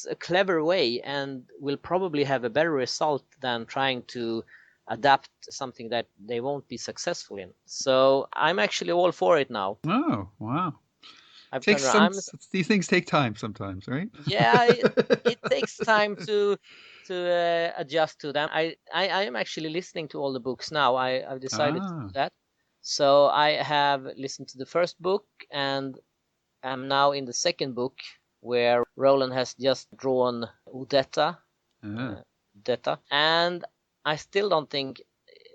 a clever way, and will probably have a better result than trying to adapt something that they won't be successful in. So I'm actually all for it now. Oh, wow. These things take time sometimes, right? Yeah, it takes time to adjust to them. I am actually listening to all the books now. I've decided to do that. So I have listened to the first book, and I'm now in the second book, where Roland has just drawn Udetta. And I still don't think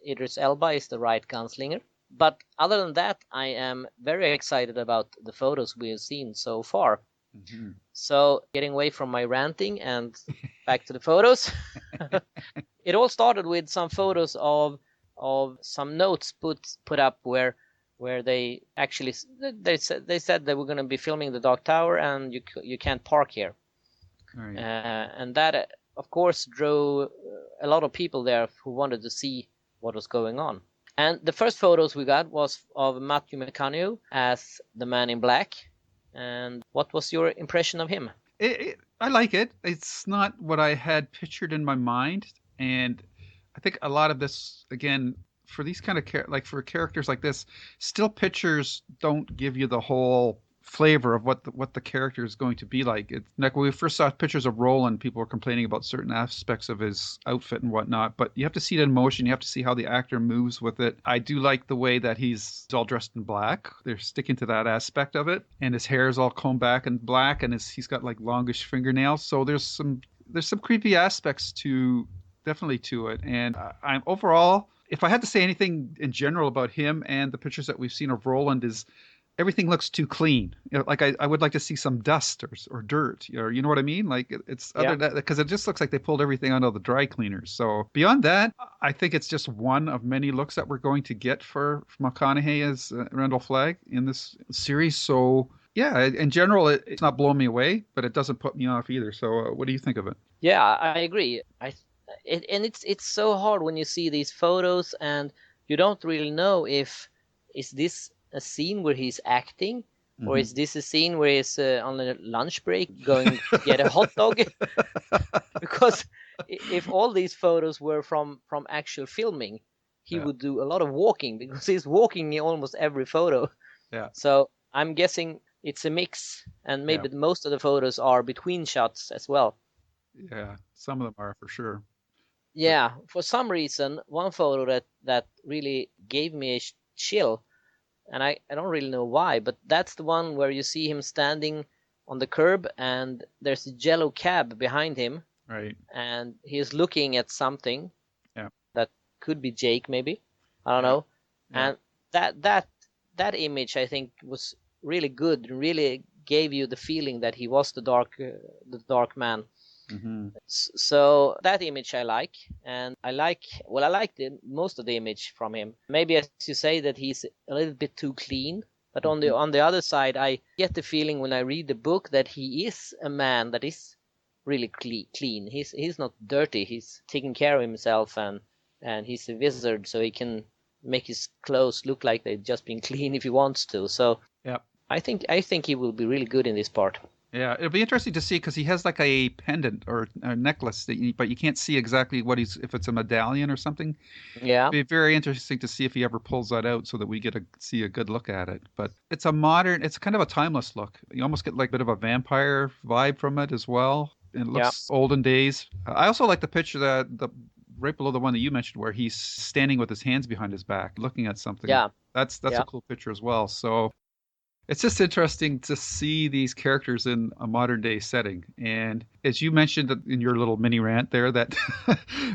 Idris Elba is the right gunslinger. But other than that, I am very excited about the photos we have seen so far. Mm-hmm. So getting away from my ranting and back to the photos, it all started with some photos of some notes put up where they actually they said they were going to be filming the Dark Tower, and you can't park here. Right. And that of course drew a lot of people there who wanted to see what was going on. And the first photos we got was of Matthew McConaughey as the Man in Black. And what was your impression of him? I like it. It's not what I had pictured in my mind. And I think a lot of this, again, for these kind of for characters like this, still pictures don't give you the whole flavor of what the character is going to be like. It's like when we first saw pictures of Roland, people were complaining about certain aspects of his outfit and whatnot, but you have to see it in motion. You have to see how the actor moves with it. I do like the way that he's all dressed in black. They're sticking to that aspect of it, and his hair is all combed back in black, and he's got like longish fingernails. So there's some creepy aspects definitely to it. And I'm overall, if I had to say anything in general about him and the pictures that we've seen of Roland, is everything looks too clean. Like I would like to see some dust or dirt, or you know what I mean? Like it's other than because it just looks like they pulled everything out of the dry cleaners. So beyond that, I think it's just one of many looks that we're going to get for McConaughey as Randall Flagg in this series. So yeah, in general, it's not blowing me away, but it doesn't put me off either. So what do you think of it? Yeah, I agree. And it's so hard when you see these photos and you don't really know if is this a scene where he's acting, or is this a scene where he's on a lunch break going to get a hot dog? Because if all these photos were from actual filming, he would do a lot of walking, because he's walking in almost every photo. Yeah. So I'm guessing it's a mix, and maybe most of the photos are between shots as well. Yeah, some of them are for sure. Yeah, for some reason, one photo that really gave me a chill, and I don't really know why, but that's the one where you see him standing on the curb and there's a yellow cab behind him. Right. And he's looking at something. Yeah. That could be Jake, maybe. I don't know. Yeah. And that image, I think, was really good and really gave you the feeling that he was the dark man. Mm-hmm. So that image I like, and I like most of the image from him. Maybe, as you say, that he's a little bit too clean, but on the other side, I get the feeling when I read the book that he is a man that is really clean. He's not dirty. He's taking care of himself, and he's a wizard, so he can make his clothes look like they've just been clean if he wants to. So yeah, I think he will be really good in this part. Yeah, it'll be interesting to see because he has like a pendant or a necklace but you can't see exactly if it's a medallion or something. Yeah. It'll be very interesting to see if he ever pulls that out so that we see a good look at it. But it's kind of a timeless look. You almost get like a bit of a vampire vibe from it as well. And it looks olden days. I also like the picture the right below the one that you mentioned where he's standing with his hands behind his back looking at something. Yeah. That's a cool picture as well. So it's just interesting to see these characters in a modern day setting. And as you mentioned in your little mini rant there, that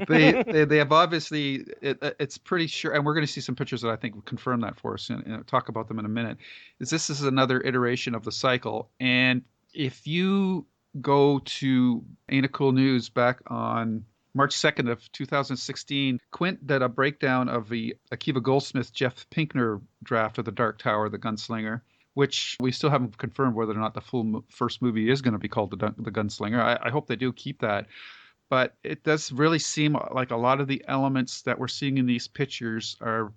they have obviously, it's pretty sure, and we're going to see some pictures that I think will confirm that for us and talk about them in a minute, this is another iteration of the cycle. And if you go to Ain't It Cool News back on March 2nd of 2016, Quint did a breakdown of the Akiva Goldsmith, Jeff Pinkner draft of The Dark Tower, The Gunslinger, which we still haven't confirmed whether or not the full first movie is going to be called The Gunslinger. I hope they do keep that. But it does really seem like a lot of the elements that we're seeing in these pictures are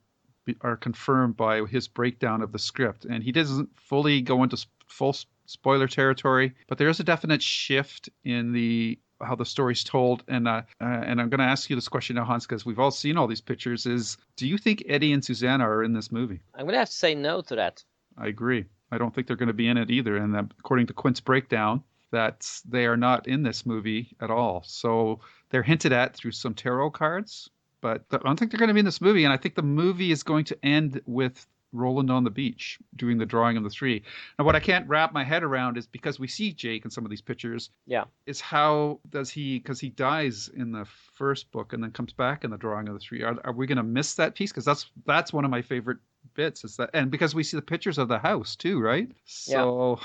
confirmed by his breakdown of the script. And he doesn't fully go into full spoiler territory, but there is a definite shift in how the story's told. And I'm going to ask you this question now, Hans, because we've all seen all these pictures. Do you think Eddie and Susanna are in this movie? I'm going to have to say no to that. I agree. I don't think they're going to be in it either. And according to Quint's breakdown, that they are not in this movie at all. So they're hinted at through some tarot cards, but I don't think they're going to be in this movie. And I think the movie is going to end with Roland on the beach doing the drawing of the three. Now, what I can't wrap my head around is because we see Jake in some of these pictures. Yeah. Is how does he, because he dies in the first book and then comes back in the drawing of the three. Are we going to miss that piece? Because that's one of my favorite bits, is that, and because we see the pictures of the house too, right? So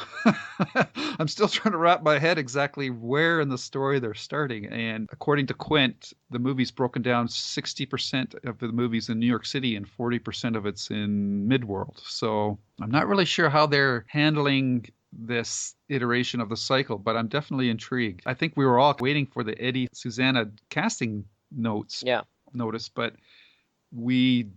I'm still trying to wrap my head exactly where in the story they're starting. And according to Quint, the movie's broken down 60% of the movie's in New York City and 40% of it's in Midworld. So I'm not really sure how they're handling this iteration of the cycle, but I'm definitely intrigued. I think we were all waiting for the Eddie Susanna casting notice, but we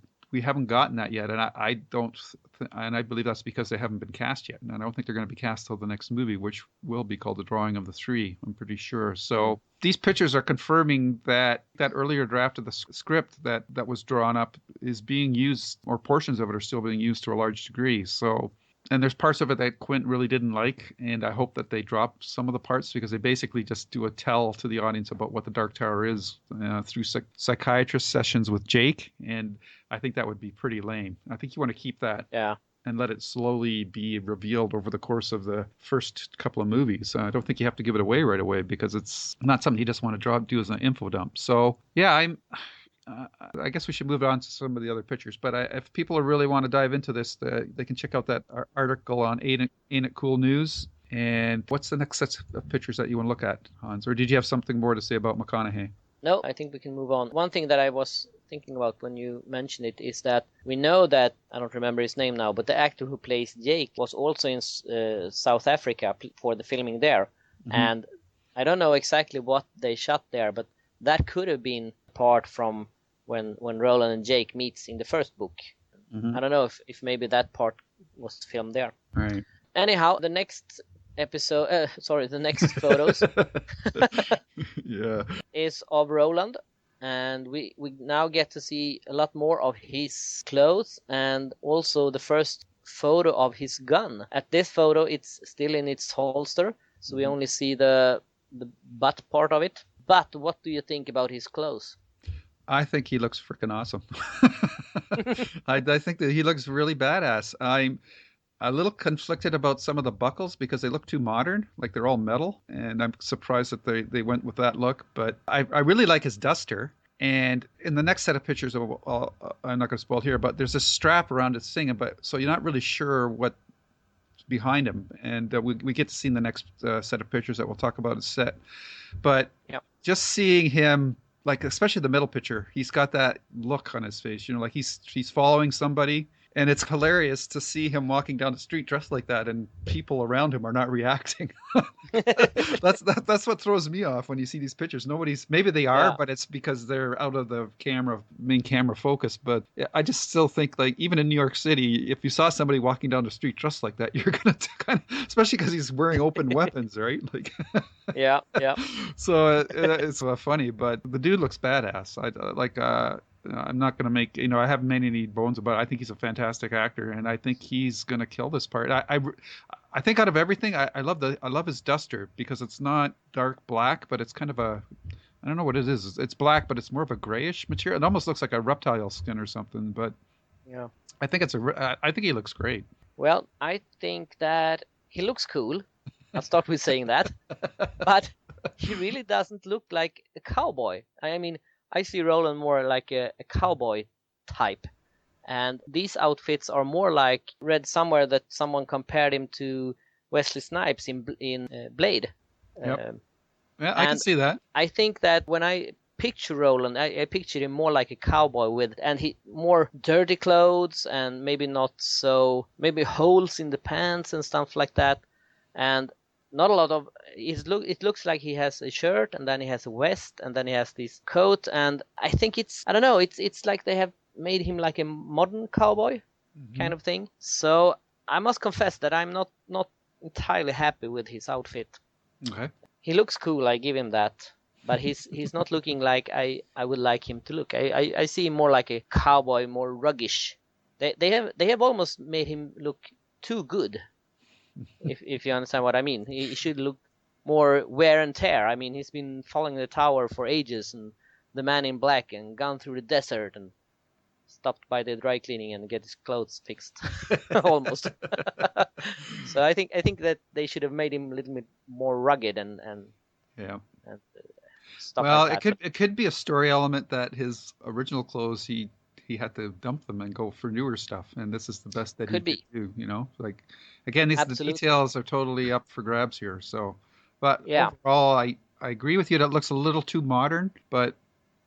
haven't gotten that yet, and I believe that's because they haven't been cast yet, and I don't think they're going to be cast till the next movie, which will be called The Drawing of the Three, I'm pretty sure. So these pictures are confirming that earlier draft of the script that was drawn up is being used, or portions of it are still being used to a large degree. So And there's parts of it that Quint really didn't like, and I hope that they drop some of the parts because they basically just do a tell to the audience about what the Dark Tower is through psychiatrist sessions with Jake, and I think that would be pretty lame. I think you want to keep that and let it slowly be revealed over the course of the first couple of movies. I don't think you have to give it away right away because it's not something you just want to do as an info dump. So yeah, I guess we should move on to some of the other pictures. But if people really want to dive into this, they can check out that article on Ain't It Cool News. And what's the next set of pictures that you want to look at, Hans? Or did you have something more to say about McConaughey? No, I think we can move on. One thing that I was thinking about when you mentioned it is that we know that, I don't remember his name now, but the actor who plays Jake was also in South Africa for the filming there. Mm-hmm. And I don't know exactly what they shot there, but that could have been part from when Roland and Jake meets in the first book. Mm-hmm. I don't know if maybe that part was filmed there. Right. Anyhow, the next the next photos is of Roland, and we now get to see a lot more of his clothes and also the first photo of his gun. At this photo, it's still in its holster, so we only see the butt part of it. But what do you think about his clothes? I think he looks freaking awesome. I think that he looks really badass. I'm a little conflicted about some of the buckles because they look too modern, like they're all metal, and I'm surprised that they went with that look. But I really like his duster. And in the next set of pictures, I'm not going to spoil here, but there's a strap around his thing, so you're not really sure what's behind him. And we get to see in the next set of pictures that we'll talk about a set. But just seeing him, like especially the middle picture, he's got that look on his face, like he's following somebody. And it's hilarious to see him walking down the street dressed like that, and people around him are not reacting. That's what throws me off when you see these pictures. Maybe they are, but it's because they're out of the main camera focus. But I just still think, like, even in New York City, if you saw somebody walking down the street dressed like that, you're gonna kind of, especially because he's wearing open weapons, right? Like, yeah. So it's funny, but the dude looks badass. I'm not going to make, I haven't made any bones about it. I think he's a fantastic actor, and I think he's going to kill this part. I think out of everything, I love his duster because it's not dark black, but it's kind of I don't know what it is. It's black, but it's more of a grayish material. It almost looks like a reptile skin or something, but yeah, I think I think he looks great. Well, I think that he looks cool. I'll start with saying that, but he really doesn't look like a cowboy. I mean, I see Roland more like a cowboy type. And these outfits are more like, read somewhere that someone compared him to Wesley Snipes in Blade. Yep. Yeah, I can see that. I think that when I picture Roland, I picture him more like a cowboy and he more dirty clothes and maybe maybe holes in the pants and stuff like that. And not a lot of it looks like he has a shirt and then he has a vest and then he has this coat, and I think it's like they have made him like a modern cowboy kind of thing. So I must confess that I'm not entirely happy with his outfit. Okay. He looks cool, I give him that, but he's not looking like I would like him to look. I see him more like a cowboy, more ruggish. They have almost made him look too good. If you understand what I mean, he should look more wear and tear. I mean, he's been following the tower for ages, and the man in black, and gone through the desert, and stopped by the dry cleaning and get his clothes fixed, almost. So I think that they should have made him a little bit more rugged and stuff. Well, like that. it could be a story element that his original clothes he had to dump them and go for newer stuff, and this is the best that he could do. Like, again, the details are totally up for grabs here. So, but overall, I agree with you that it looks a little too modern, but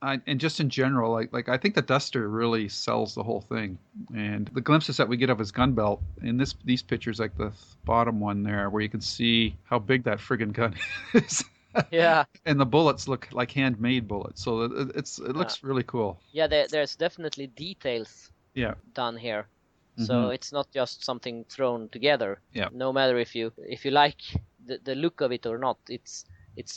and just in general, like I think the duster really sells the whole thing, and the glimpses that we get of his gun belt in these pictures, like the bottom one there, where you can see how big that friggin' gun is. Yeah. And the bullets look like handmade bullets, so it looks really cool. Yeah, there's definitely details done here. So it's not just something thrown together. Yeah. No matter if you like the look of it or not, it's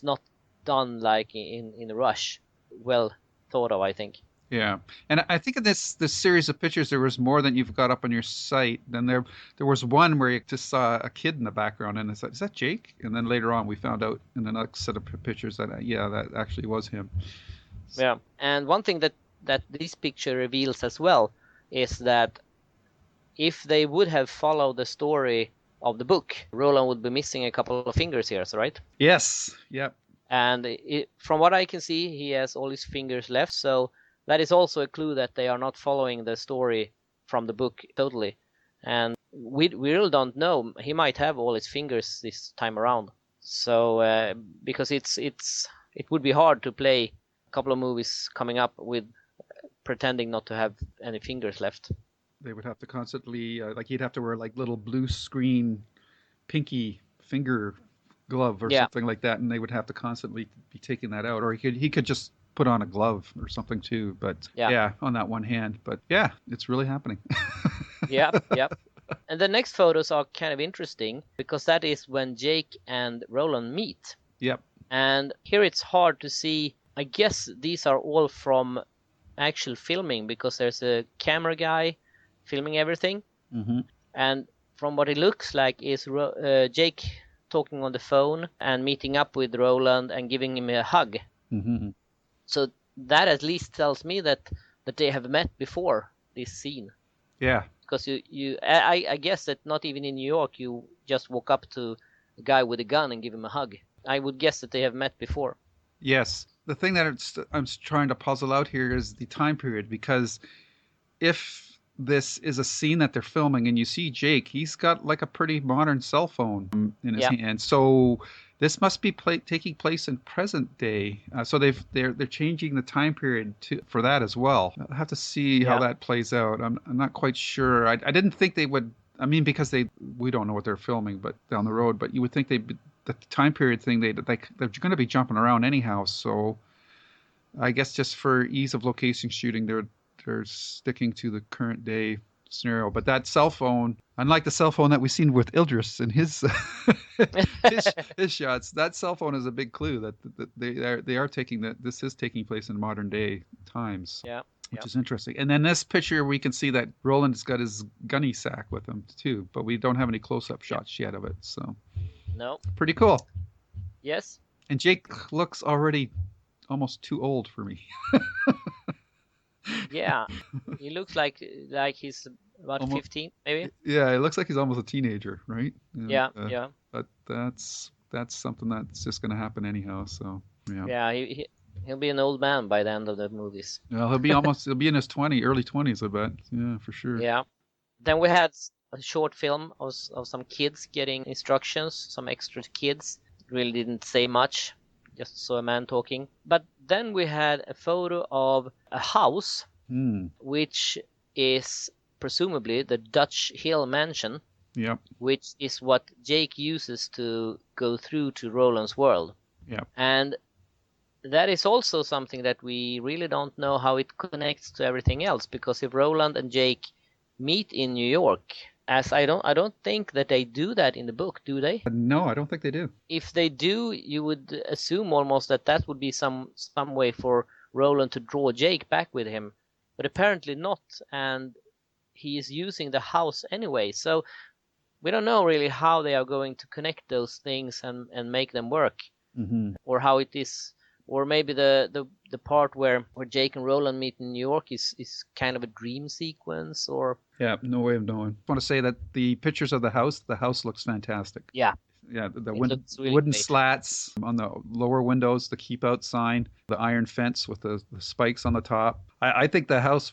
not done like in a rush. Well thought of, I think. Yeah, and I think in this series of pictures, there was more than you've got up on your site. Then there was one where you just saw a kid in the background, and it's like, is that Jake? And then later on, we found out in the next set of pictures that yeah, that actually was him. Yeah, and one thing that this picture reveals as well is that if they would have followed the story of the book, Roland would be missing a couple of fingers here, right? Yes. Yep. And from what I can see, he has all his fingers left. So that is also a clue that they are not following the story from the book totally. And we really don't know. He might have all his fingers this time around. So because it would be hard to play a couple of movies coming up with pretending not to have any fingers left. They would have to constantly like he'd have to wear like little blue screen pinky finger glove or something like that, and they would have to constantly be taking that out, or he could just put on a glove or something too. But yeah, on that one hand. But yeah, it's really happening. Yep. And the next photos are kind of interesting because that is when Jake and Roland meet. Yep. And here it's hard to see. I guess these are all from actual filming because there's a camera guy filming everything. Mm-hmm. And from what it looks like is Jake talking on the phone and meeting up with Roland and giving him a hug. Mm-hmm. So that at least tells me that they have met before this scene. Yeah. Because I guess that not even in New York you just walk up to a guy with a gun and give him a hug. I would guess that they have met before. Yes. The thing that I'm trying to puzzle out here is the time period, because if this is a scene that they're filming and you see Jake, he's got like a pretty modern cell phone in his hand. So this must be taking place in present day. So they're changing the time period for that as well. I'll have to see how that plays out. I'm not quite sure. I didn't think they would. I mean, because we don't know what they're filming, but down the road. But you would think the time period thing they're going to be jumping around anyhow. So I guess just for ease of location shooting, they're sticking to the current day scenario. But that cell phone, unlike the cell phone that we've seen with Idris and his his shots, that cell phone is a big clue that they are taking that this is taking place in modern day times. Yeah. Which is interesting. And then this picture, we can see that Roland's got his gunny sack with him too, but we don't have any close-up shots yet of it. So no, pretty cool. Yes. And Jake looks already almost too old for me. Yeah, he looks like he's about almost 15, maybe. Yeah, it looks like he's almost a teenager, right? And, yeah. But that's something that's just going to happen anyhow. So yeah. Yeah, he'll be an old man by the end of the movies. Well, he'll be in his early 20s, I bet. Yeah, for sure. Yeah. Then we had a short film of some kids getting instructions, some extra kids. Really didn't say much. Just saw a man talking. But then we had a photo of a house, which is presumably the Dutch Hill Mansion, which is what Jake uses to go through to Roland's world. Yeah. And that is also something that we really don't know how it connects to everything else, because if Roland and Jake meet in New York, as I don't think that they do that in the book, do they? No, I don't think they do. If they do, you would assume almost that would be some way for Roland to draw Jake back with him, but apparently not, and he is using the house anyway. So we don't know really how they are going to connect those things and make them work, or how it is. Or maybe the part where Jake and Roland meet in New York is kind of a dream sequence, or... Yeah, no way of knowing. I want to say that the pictures of the house looks fantastic. Yeah. Yeah, the really wooden great. slats on the lower windows, the keep out sign, the iron fence with the spikes on the top. I think the house,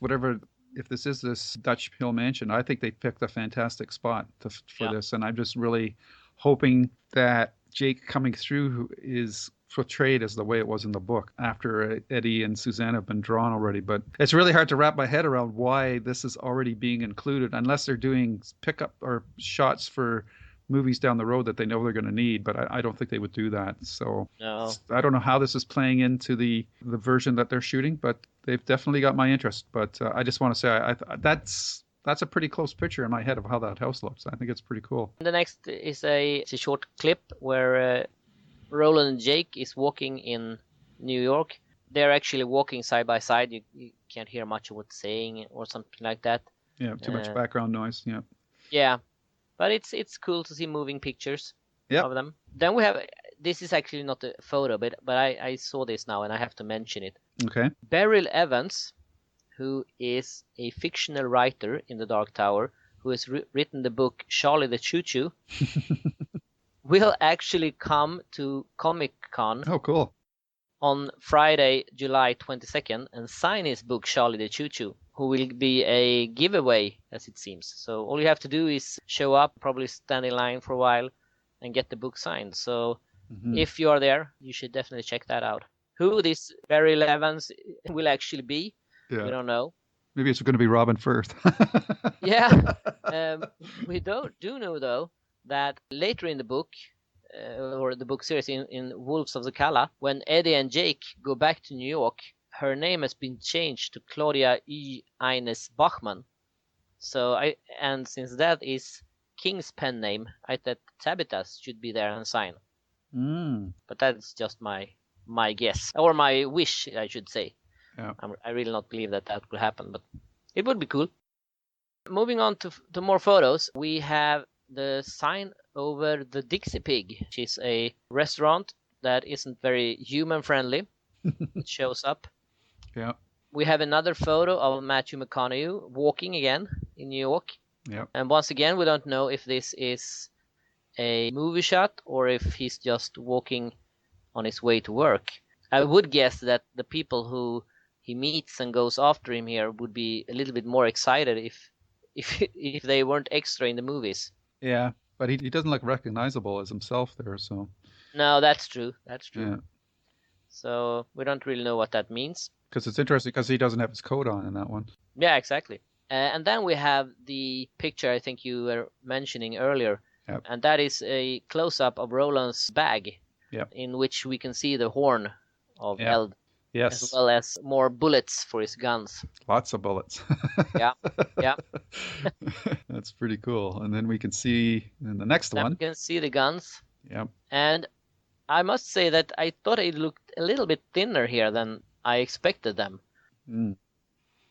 if this is this Dutch Hill Mansion, I think they picked a fantastic spot for this. And I'm just really hoping that Jake coming through is portrayed as the way it was in the book after Eddie and Suzanne have been drawn already. But it's really hard to wrap my head around why this is already being included, unless they're doing pickup or shots for movies down the road that they know they're going to need. But I don't think they would do that. So no. I don't know how this is playing into the version that they're shooting, but they've definitely got my interest. But I just want to say that's a pretty close picture in my head of how that house looks. I think it's pretty cool. The next is a short clip where Roland and Jake is walking in New York, they're actually walking side by side. You can't hear much of what's saying or something like that. Yeah, too much background noise. Yeah. Yeah, but it's cool to see moving pictures Yep. of them. Then we have, this is actually not a photo, but I saw this now and I have to mention it. Okay. Beryl Evans, who is a fictional writer in the Dark Tower, who has written the book Charlie the Choo Choo, will actually come to Comic-Con Oh, cool. on Friday, July 22nd, and sign his book Charlie the Choo Choo, who will be a giveaway, as it seems. So all you have to do is show up, probably stand in line for a while, and get the book signed. So if you are there, you should definitely check that out. Who this Beryl Evans will actually be, we don't know. Maybe it's going to be Robin Firth. Yeah. We do know, though, that later in the book, or the book series in Wolves of the Kala, when Eddie and Jake go back to New York, her name has been changed to Claudia E. Ines Bachmann. So and since that is King's pen name, I thought Tabitha should be there and sign. But that's just my guess, or my wish, I should say. Yeah. I really not believe that will happen, but it would be cool. Moving on to more photos, we have the sign over the Dixie Pig, which is a restaurant that isn't very human friendly. It shows up. Yeah. We have another photo of Matthew McConaughey walking again in New York. Yeah. And once again, we don't know if this is a movie shot or if he's just walking on his way to work. I would guess that the people who he meets and goes after him here would be a little bit more excited if they weren't extra in the movies. Yeah, but he doesn't look recognizable as himself there, so. No, that's true. That's true. Yeah. So we don't really know what that means. Because it's interesting because he doesn't have his coat on in that one. Yeah, exactly. And then we have the picture I think you were mentioning earlier. Yep. And that is a close-up of Roland's bag, in which we can see the horn of Eld. Yes. As well as more bullets for his guns. Lots of bullets. Yeah. That's pretty cool. And then we can see in the next one. We can see the guns. Yep. And I must say that I thought it looked a little bit thinner here than I expected them.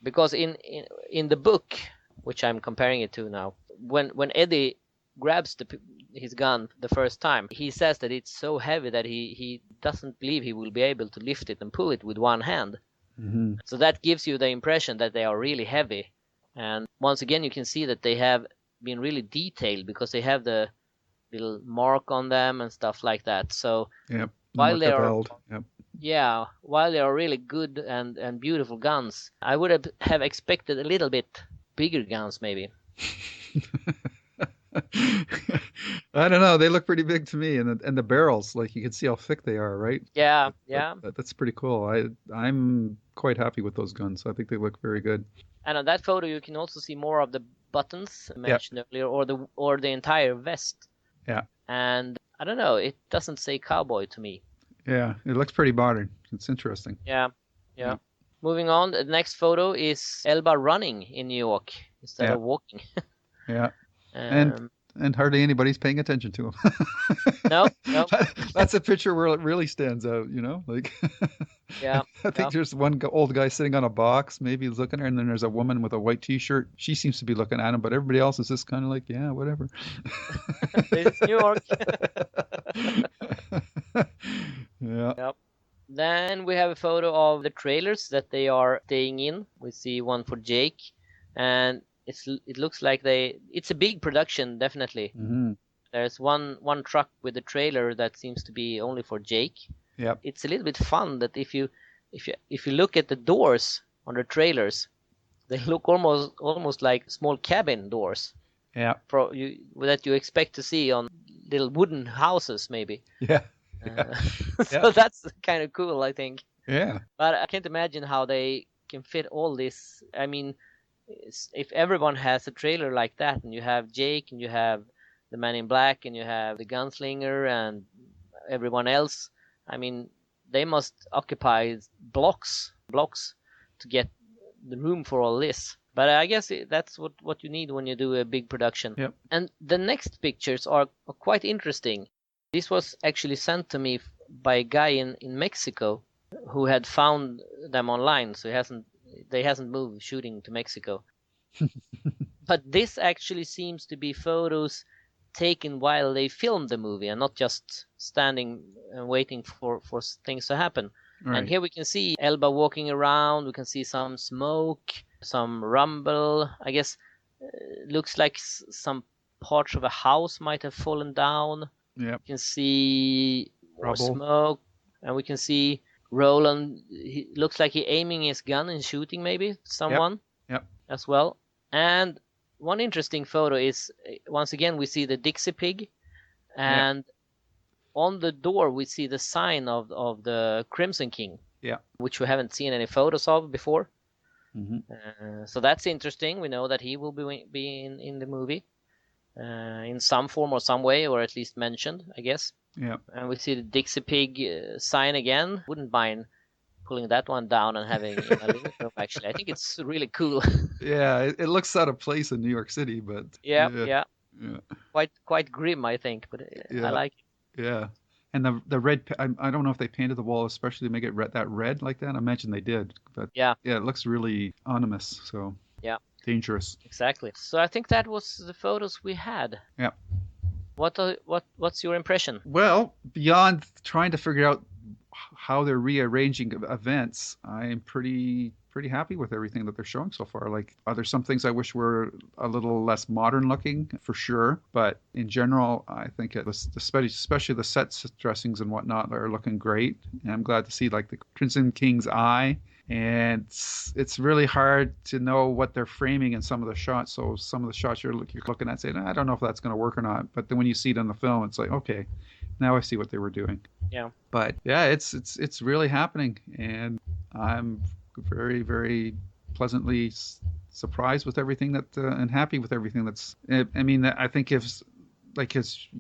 Because in the book, which I'm comparing it to now, when Eddie grabs his gun the first time, he says that it's so heavy that he doesn't believe he will be able to lift it and pull it with one hand. So that gives you the impression that they are really heavy. And once again, you can see that they have been really detailed because they have the little mark on them and stuff like that. So while they are while they are really good and beautiful guns, I would have expected a little bit bigger guns maybe. I don't know. They look pretty big to me, and the barrels, like you can see how thick they are, right? Yeah. That's pretty cool. I'm quite happy with those guns. I think they look very good. And on that photo, you can also see more of the buttons mentioned earlier, or the entire vest. Yeah. And I don't know. It doesn't say cowboy to me. Yeah, it looks pretty modern. It's interesting. Yeah. Moving on, the next photo is Elba running in New York instead of walking. Yeah. And hardly anybody's paying attention to him. No. That's a picture where it really stands out, like. Yeah. I think there's one old guy sitting on a box, maybe he's looking at her, and then there's a woman with a white T-shirt. She seems to be looking at him, but everybody else is just kind of like, yeah, whatever. It's New York. Yeah. Yep. Then we have a photo of the trailers that they are staying in. We see one for Jake, and it looks like it's a big production, definitely. There's one truck with a trailer that seems to be only for Jake. Yep. It's a little bit fun that if you look at the doors on the trailers, they look almost like small cabin doors. Yeah. That you expect to see on little wooden houses maybe. Yeah. So that's kind of cool, I think. Yeah. But I can't imagine how they can fit all this. I mean, if everyone has a trailer like that, and you have Jake, and you have the Man in Black, and you have the Gunslinger, and everyone else, I mean, they must occupy blocks to get the room for all this. But I guess that's what you need when you do a big production. Yep. And the next pictures are quite interesting. This was actually sent to me by a guy in Mexico who had found them online, so they hasn't moved shooting to Mexico. But this actually seems to be photos taken while they filmed the movie and not just standing and waiting for things to happen. Right. And here we can see Elba walking around. We can see some smoke, some rumble. I guess looks like some parts of a house might have fallen down. Yeah. You can see more Rubble. smoke, and we can see Roland. He looks like he aiming his gun and shooting maybe someone. Yep. As well. And one interesting photo is, once again, we see the Dixie Pig, and on the door we see the sign of the Crimson King, which we haven't seen any photos of before. Mm-hmm. So that's interesting. We know that he will be in the movie in some form or some way, or at least mentioned, I guess. Yeah. And we see the Dixie Pig sign again. Wouldn't mind pulling that one down and having in a living room. Actually, I think it's really cool. Yeah, it looks out of place in New York City, but yeah. Quite grim, I think, but I like it. Yeah, and the red. I don't know if they painted the wall especially to make it that red like that. I imagine they did, but yeah, it looks really ominous. So dangerous. Exactly. So I think that was the photos we had. Yeah. What's your impression? Well, beyond trying to figure out how they're rearranging events, I am pretty happy with everything that they're showing so far. Like, are there some things I wish were a little less modern looking, for sure, but in general, I think especially the set dressings and whatnot are looking great. And I'm glad to see like the Crimson King's eye. And it's really hard to know what they're framing in some of the shots. So some of the shots you're looking at saying, I don't know if that's going to work or not. But then when you see it in the film, it's like, okay, now I see what they were doing. Yeah. But yeah, it's really happening, and I'm very, very pleasantly surprised with everything that and happy with everything that's. I mean, I think as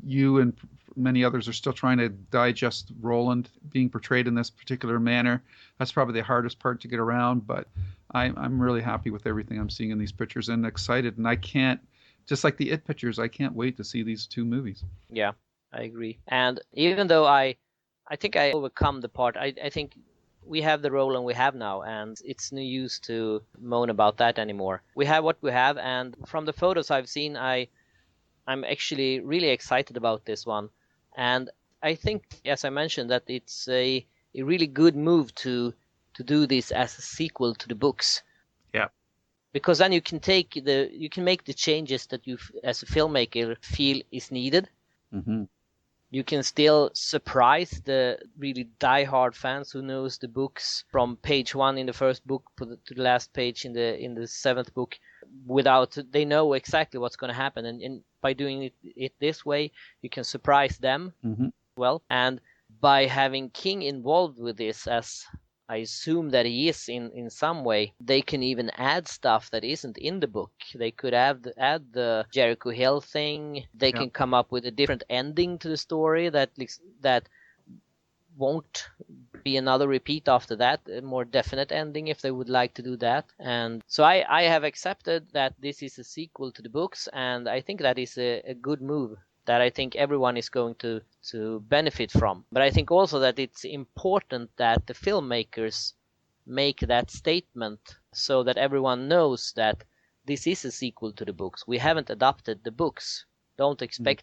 you and many others are still trying to digest Roland being portrayed in this particular manner, that's probably the hardest part to get around. But I'm really happy with everything I'm seeing in these pictures and excited. And I can't, just like the It pictures, I can't wait to see these two movies. Yeah, I agree. And even though I think I overcome the part, I think we have the Roland we have now, and it's no use to moan about that anymore. We have what we have, and from the photos I've seen, I'm actually really excited about this one. And I think, as I mentioned, that it's a really good move to do this as a sequel to the books. Yeah. Because then you can make the changes that you as a filmmaker feel is needed. Mm-hmm. You can still surprise the really die-hard fans who knows the books from page 1 in the first book to the last page in the 7th book, without they know exactly what's going to happen. And by doing it this way, you can surprise them well. And by having King involved with this, as I assume that he is in some way, they can even add stuff that isn't in the book. They could add the Jericho Hill thing. They can come up with a different ending to the story that won't be another repeat after that, a more definite ending if they would like to do that. And so I have accepted that this is a sequel to the books, and I think that is a good move that I think everyone is going to benefit from. But I think also that it's important that the filmmakers make that statement so that everyone knows that this is a sequel to the books. We haven't adapted the books. Don't expect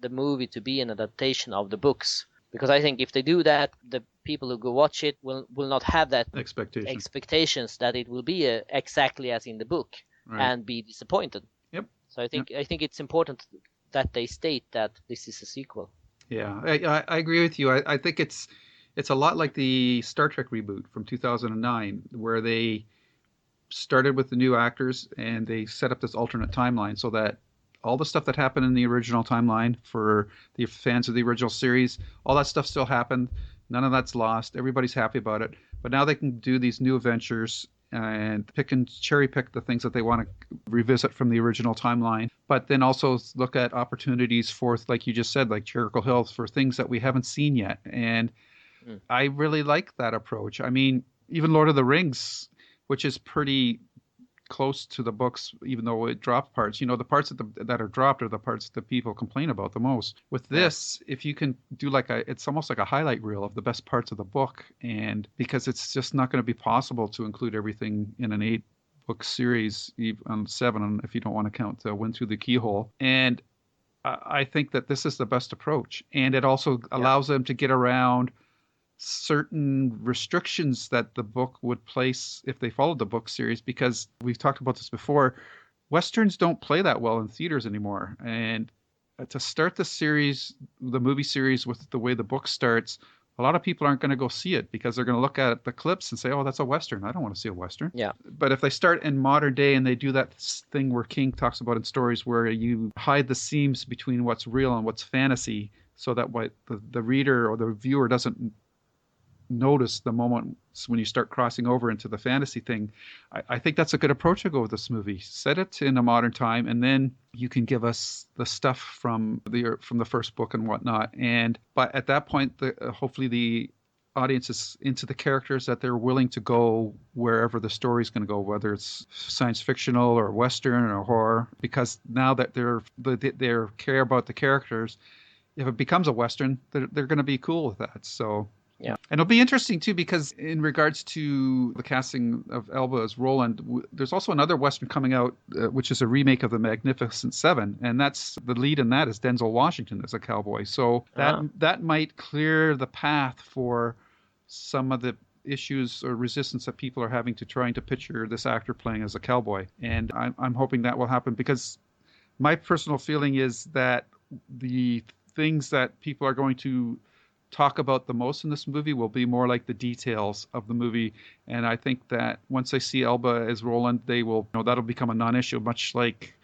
the movie to be an adaptation of the books. Because I think if they do that, the people who go watch it will not have that expectations that it will be exactly as in the book, and be disappointed. Yep. So I think it's important that they state that this is a sequel. Yeah, I agree with you. I think it's a lot like the Star Trek reboot from 2009, where they started with the new actors and they set up this alternate timeline so that all the stuff that happened in the original timeline for the fans of the original series, all that stuff still happened. None of that's lost. Everybody's happy about it. But now they can do these new adventures and cherry pick the things that they want to revisit from the original timeline, but then also look at opportunities for, like you just said, like Jericho Hill, for things that we haven't seen yet. And I really like that approach. I mean, even Lord of the Rings, which is pretty close to the books, even though it dropped parts. You know, the parts that are dropped are the parts that people complain about the most. With this, if you can do it's almost like a highlight reel of the best parts of the book, and because it's just not going to be possible to include everything in an 8-book series, on 7, if you don't want to count the Wind Through the Keyhole. And I think that this is the best approach, and it also allows them to get around certain restrictions that the book would place if they followed the book series, because we've talked about this before. Westerns don't play that well in theaters anymore, and to start the movie series with the way the book starts, a lot of people aren't going to go see it because they're going to look at the clips and say, oh, that's a Western. I don't want to see a Western. Yeah. But if they start in modern day and they do that thing where King talks about in stories where you hide the seams between what's real and what's fantasy, so that what the reader or the viewer doesn't notice the moment when you start crossing over into the fantasy thing, I think that's a good approach to go with this movie. Set it in a modern time, and then you can give us the stuff from the first book and whatnot. But at that point, hopefully the audience is into the characters, that they're willing to go wherever the story's going to go, whether it's science fictional or Western or horror, because now that they care about the characters, if it becomes a Western, they're going to be cool with that. So. Yeah. And it'll be interesting, too, because in regards to the casting of Elba as Roland, there's also another Western coming out, which is a remake of The Magnificent Seven. And that's the lead in that is Denzel Washington as a cowboy. So that might clear the path for some of the issues or resistance that people are having to trying to picture this actor playing as a cowboy. And I'm hoping that will happen, because my personal feeling is that the things that people are going to talk about the most in this movie will be more like the details of the movie. And I think that once they see Elba as Roland, that'll become a non-issue, much like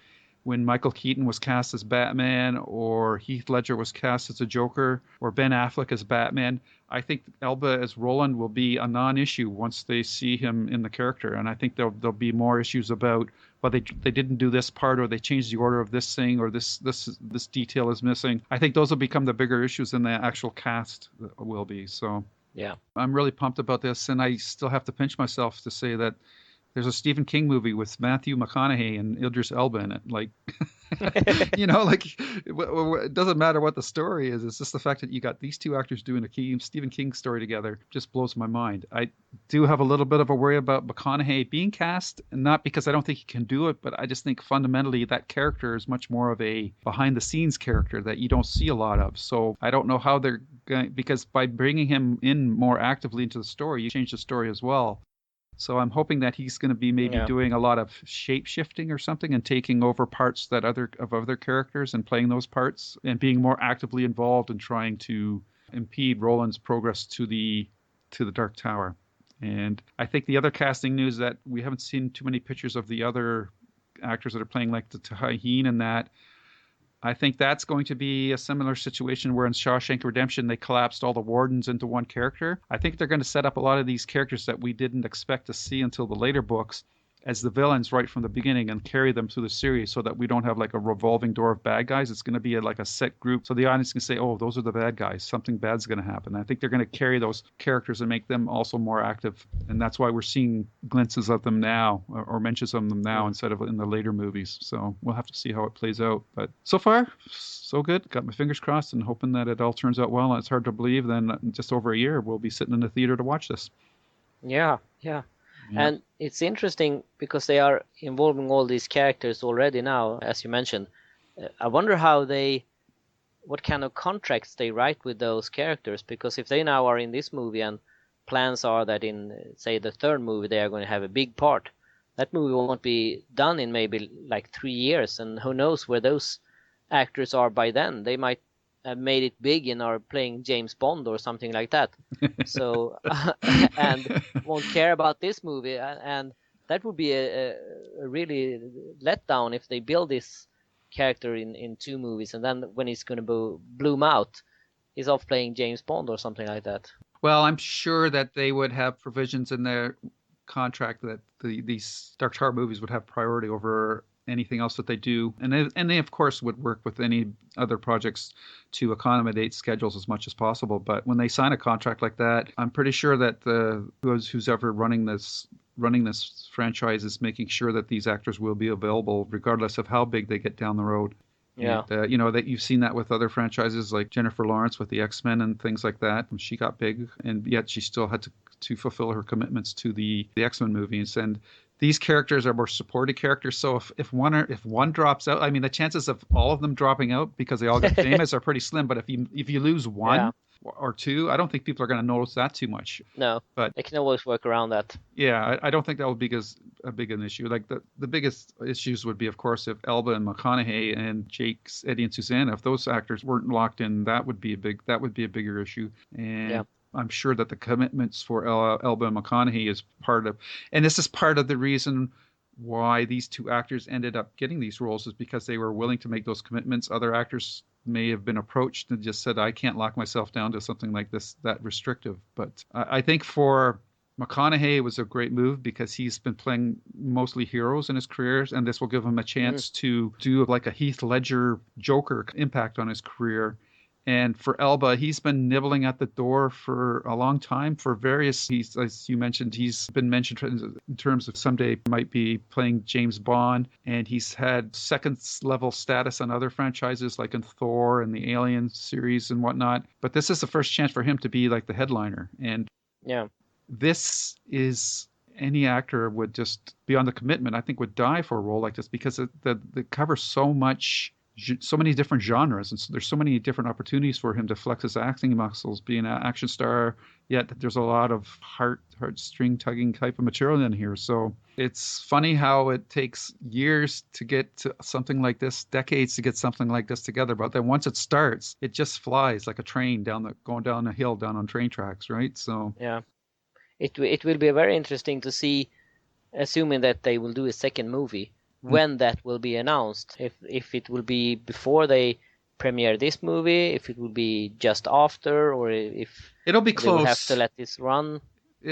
when Michael Keaton was cast as Batman, or Heath Ledger was cast as a Joker, or Ben Affleck as Batman. I think Elba as Roland will be a non-issue once they see him in the character. And I think there'll be more issues about, well, they didn't do this part, or they changed the order of this thing, or this detail is missing. I think those will become the bigger issues than the actual cast will be. So yeah, I'm really pumped about this, and I still have to pinch myself to say that there's a Stephen King movie with Matthew McConaughey and Idris Elba in it. Like, it doesn't matter what the story is. It's just the fact that you got these two actors doing a Stephen King story together just blows my mind. I do have a little bit of a worry about McConaughey being cast, and not because I don't think he can do it, but I just think fundamentally that character is much more of a behind-the-scenes character that you don't see a lot of. So I don't know how they're going, because by bringing him in more actively into the story, you change the story as well. So I'm hoping that he's going to be maybe doing a lot of shape-shifting or something, and taking over parts that other characters and playing those parts, and being more actively involved in trying to impede Roland's progress to the Dark Tower. And I think the other casting news, that we haven't seen too many pictures of the other actors that are playing, like the Tahine and that. I think that's going to be a similar situation where in Shawshank Redemption they collapsed all the wardens into one character. I think they're going to set up a lot of these characters that we didn't expect to see until the later books as the villains right from the beginning, and carry them through the series, so that we don't have like a revolving door of bad guys. It's going to be like a set group, so the audience can say, oh, those are the bad guys. Something bad's going to happen. I think they're going to carry those characters and make them also more active, and that's why we're seeing glimpses of them now, or mentions of them now, instead of in the later movies. So we'll have to see how it plays out. But so far, so good. Got my fingers crossed and hoping that it all turns out well. And it's hard to believe then just over a year we'll be sitting in the theater to watch this. Yeah. And it's interesting because they are involving all these characters already now, as you mentioned. I wonder what kind of contracts they write with those characters, because if they now are in this movie and plans are that in, say, the third movie they are going to have a big part, that movie won't be done in maybe like 3 years, and who knows where those actors are by then. They might have made it big and are playing James Bond or something like that. So and won't care about this movie, and that would be a really letdown if they build this character in 2 movies, and then when he's going to bloom out, he's off playing James Bond or something like that. Well, I'm sure that they would have provisions in their contract that these Dark Tower movies would have priority over anything else that they do, and they of course would work with any other projects to accommodate schedules as much as possible. But when they sign a contract like that, I'm pretty sure that who's ever running this running this franchise is making sure that these actors will be available regardless of how big they get down the road. Yeah. And, you know, that you've seen that with other franchises like Jennifer Lawrence with the X-Men and things like that. And she got big, and yet she still had to fulfill her commitments to the X-Men movies. And these characters are more supported characters. So if one drops out, I mean, the chances of all of them dropping out because they all get famous are pretty slim. But if you lose one or two, I don't think people are going to notice that too much. No, but they can always work around that. Yeah, I don't think that would be a big an issue. Like the biggest issues would be, of course, if Elba and McConaughey and Jake's Eddie and Susanna, if those actors weren't locked in, that would be a bigger issue. And I'm sure that the commitments for Elba and McConaughey is part of, and this is part of the reason why these two actors ended up getting these roles, is because they were willing to make those commitments. Other actors may have been approached and just said, I can't lock myself down to something like this, that restrictive. But I think for McConaughey, it was a great move because he's been playing mostly heroes in his career, and this will give him a chance to do like a Heath Ledger Joker impact on his career. And for Elba, he's been nibbling at the door for a long time for various, as you mentioned, he's been mentioned in terms of someday might be playing James Bond. And he's had second level status on other franchises like in Thor and the Alien series and whatnot. But this is the first chance for him to be like the headliner. And this is, any actor would just, beyond the commitment, I think would die for a role like this because it covers so many different genres, and so there's so many different opportunities for him to flex his acting muscles, being an action star, yet there's a lot of heartstring tugging type of material in here. So it's funny how it takes years to get to something like this, decades to get something like this together, but then once it starts, it just flies like a train going down a hill down on train tracks, right? So it will be very interesting to see, assuming that they will do a second movie, when that will be announced. If it will be before they premiere this movie, if it will be just after, or if it'll be close. They will have to let this run.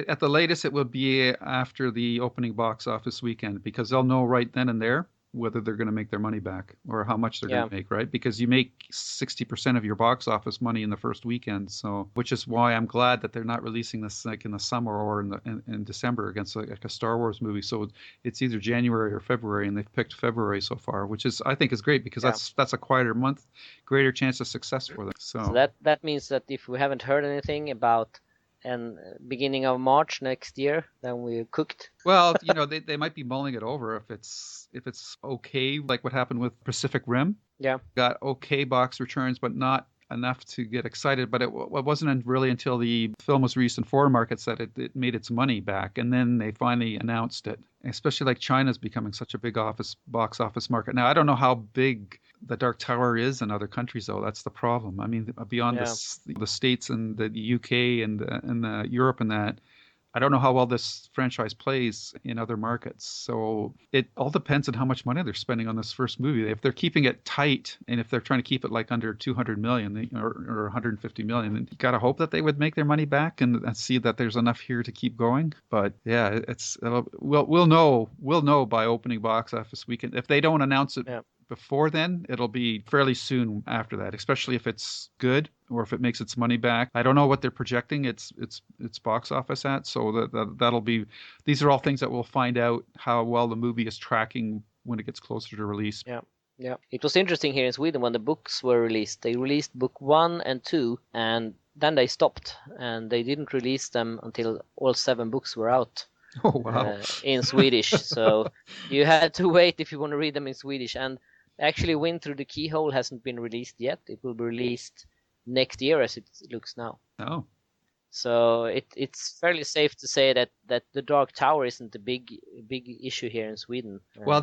At the latest, it will be after the opening box office weekend, because they'll know right then and there whether they're going to make their money back or how much they're going to make, right? Because you make 60% of your box office money in the first weekend. So, which is why I'm glad that they're not releasing this like in the summer or in December against like a Star Wars movie. So it's either January or February, and they've picked February so far, which is, I think, is great because that's a quieter month, greater chance of success for them. So that means that if we haven't heard anything about and beginning of March next year, then we're cooked. Well, you know, they might be mulling it over if it's okay, like what happened with Pacific Rim. Yeah. Got okay box returns, but not enough to get excited. But it wasn't really until the film was released in foreign markets that it made its money back. And then they finally announced it, especially like China's becoming such a big box office market. Now, I don't know how big The Dark Tower is in other countries, though. That's the problem. I mean, beyond the States and the UK and Europe and that, I don't know how well this franchise plays in other markets. So it all depends on how much money they're spending on this first movie. If they're keeping it tight, and if they're trying to keep it like under 200 million or 150 million, then you got to hope that they would make their money back and see that there's enough here to keep going. But yeah, we'll know by opening box office weekend. If they don't announce it before then, it'll be fairly soon after that, especially if it's good or if it makes its money back. I don't know what they're projecting its box office at, so that'll be, these are all things that we'll find out how well the movie is tracking when it gets closer to release. Yeah. It was interesting here in Sweden when the books were released. They released book 1 and 2, and then they stopped, and they didn't release them until all 7 books were out. Oh, wow. In Swedish. So you had to wait if you want to read them in Swedish. And actually, Wind Through the Keyhole hasn't been released yet. It will be released next year as it looks now. Oh. So it's fairly safe to say that the Dark Tower isn't a big issue here in Sweden. Well,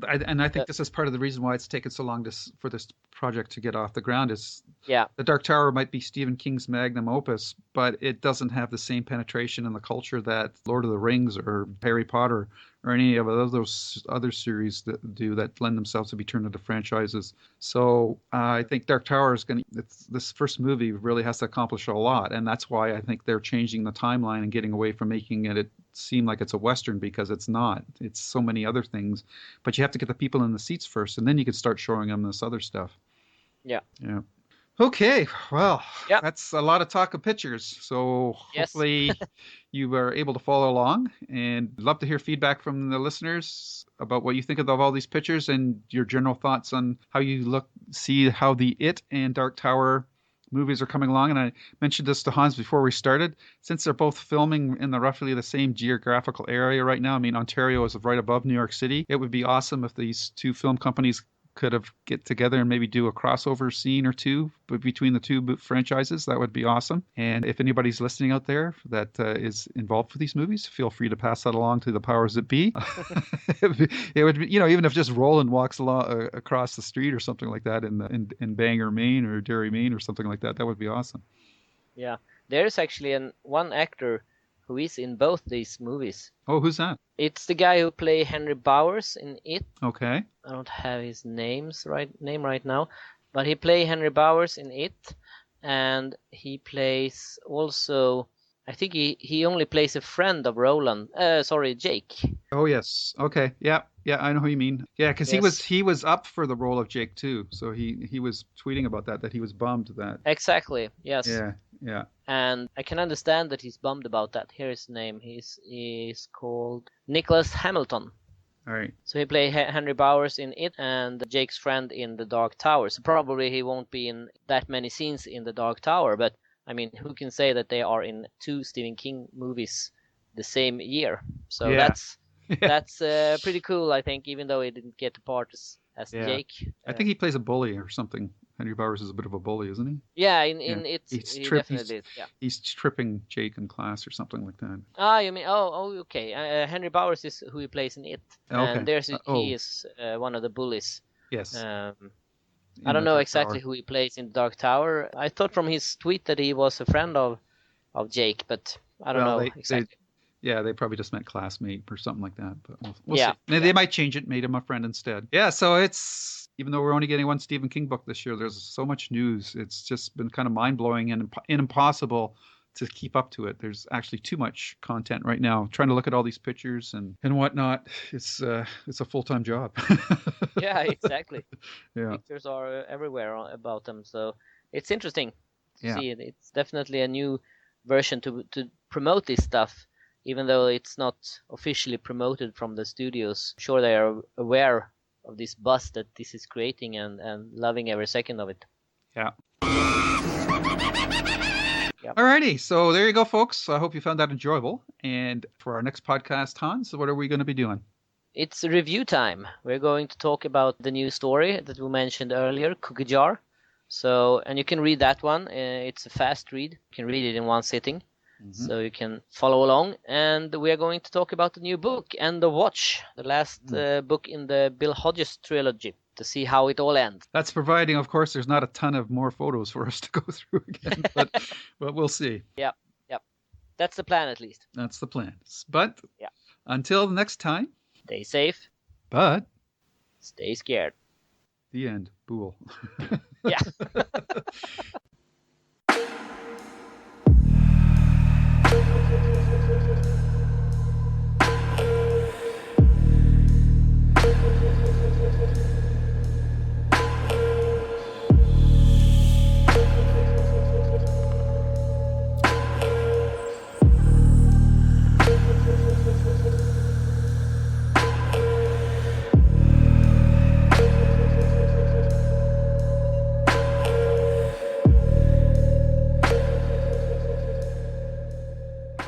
I think this is part of the reason why it's taken so long for this project to get off the ground is the Dark Tower might be Stephen King's magnum opus, but it doesn't have the same penetration in the culture that Lord of the Rings or Harry Potter or any of those other series that lend themselves to be turned into franchises. So I think Dark Tower is this first movie really has to accomplish a lot, and that's why I think they're changing the timeline and getting away from making it seem like it's a Western, because it's not. It's so many other things, but you have to get the people in the seats first, and then you can start showing them this other stuff. Yeah. Okay, well, Yep. that's a lot of talk of pictures. So Yes. hopefully you were able to follow along, and love to hear feedback from the listeners about what you think of all these pictures and your general thoughts on how you see how the It and Dark Tower movies are coming along. And I mentioned this to Hans before we started. Since they're both filming in the roughly the same geographical area right now, I mean, Ontario is right above New York City. It would be awesome if these two film companies could have get together and maybe do a crossover scene or two between the two franchises. That would be awesome. And if anybody's listening out there that is involved with these movies, feel free to pass that along to the powers that be. It would be, even if just Roland walks along across the street or something like that in Bangor, Maine, or Derry, Maine, or something like that, that would be awesome. Yeah, there's actually one actor who is in both these movies. Oh, who's that? It's the guy who played Henry Bowers in It. Okay. I don't have his name right now, but he played Henry Bowers in It, and he plays also. I think he only plays a friend of Roland. Jake. Oh yes. Okay. Yeah. Yeah. I know who you mean. Yeah, because Yes. he was up for the role of Jake too. So he was tweeting about that he was bummed that. Exactly. Yes. Yeah. Yeah. And I can understand that he's bummed about that. Here's his name. He's called Nicholas Hamilton. All right. So he played Henry Bowers in It and Jake's friend in The Dark Tower. So probably he won't be in that many scenes in The Dark Tower, but I mean, who can say that they are in two Stephen King movies the same year? So Yeah. that's pretty cool, I think, even though he didn't get the part as Yeah. Jake. I think he plays a bully or something. Henry Bowers is a bit of a bully, isn't he? Yeah, in It, He's he definitely is. Yeah. He's tripping Jake in class or something like that. Ah, you mean okay. Henry Bowers is who he plays in It, Okay. and he is one of the bullies. Yes. I don't know exactly who he plays in Dark Tower. I thought from his tweet that he was a friend of Jake, but I don't know exactly. They probably just meant classmate or something like that. But we'll Yeah. see. They might change it, made him a friend instead. Yeah, so it's, even though we're only getting one Stephen King book this year, there's so much news. It's just been kind of mind-blowing and impossible to keep up to it. There's actually too much content right now. Trying to look at all these pictures and whatnot, it's a full-time job. Yeah, exactly. Yeah. Pictures are everywhere about them, so it's interesting to Yeah. see it. It's definitely a new version to promote this stuff, even though it's not officially promoted from the studios. I'm sure they are aware of this buzz that this is creating and loving every second of it. Yeah. Yep. Alrighty, so there you go, folks. I hope you found that enjoyable. And for our next podcast, Hans, what are we going to be doing? It's review time. We're going to talk about the new story that we mentioned earlier, Cookie Jar. So, and you can read that one. It's a fast read. You can read it in one sitting. Mm-hmm. So you can follow along. And we are going to talk about the new book, And the Watch, the last book in the Bill Hodges trilogy, to see how it all ends. That's providing, of course, there's not a ton of more photos for us to go through again, but we'll see. Yep. That's the plan, at least. That's the plan. But yeah. Until next time. Stay safe. But stay scared. The end. Bool. Yeah.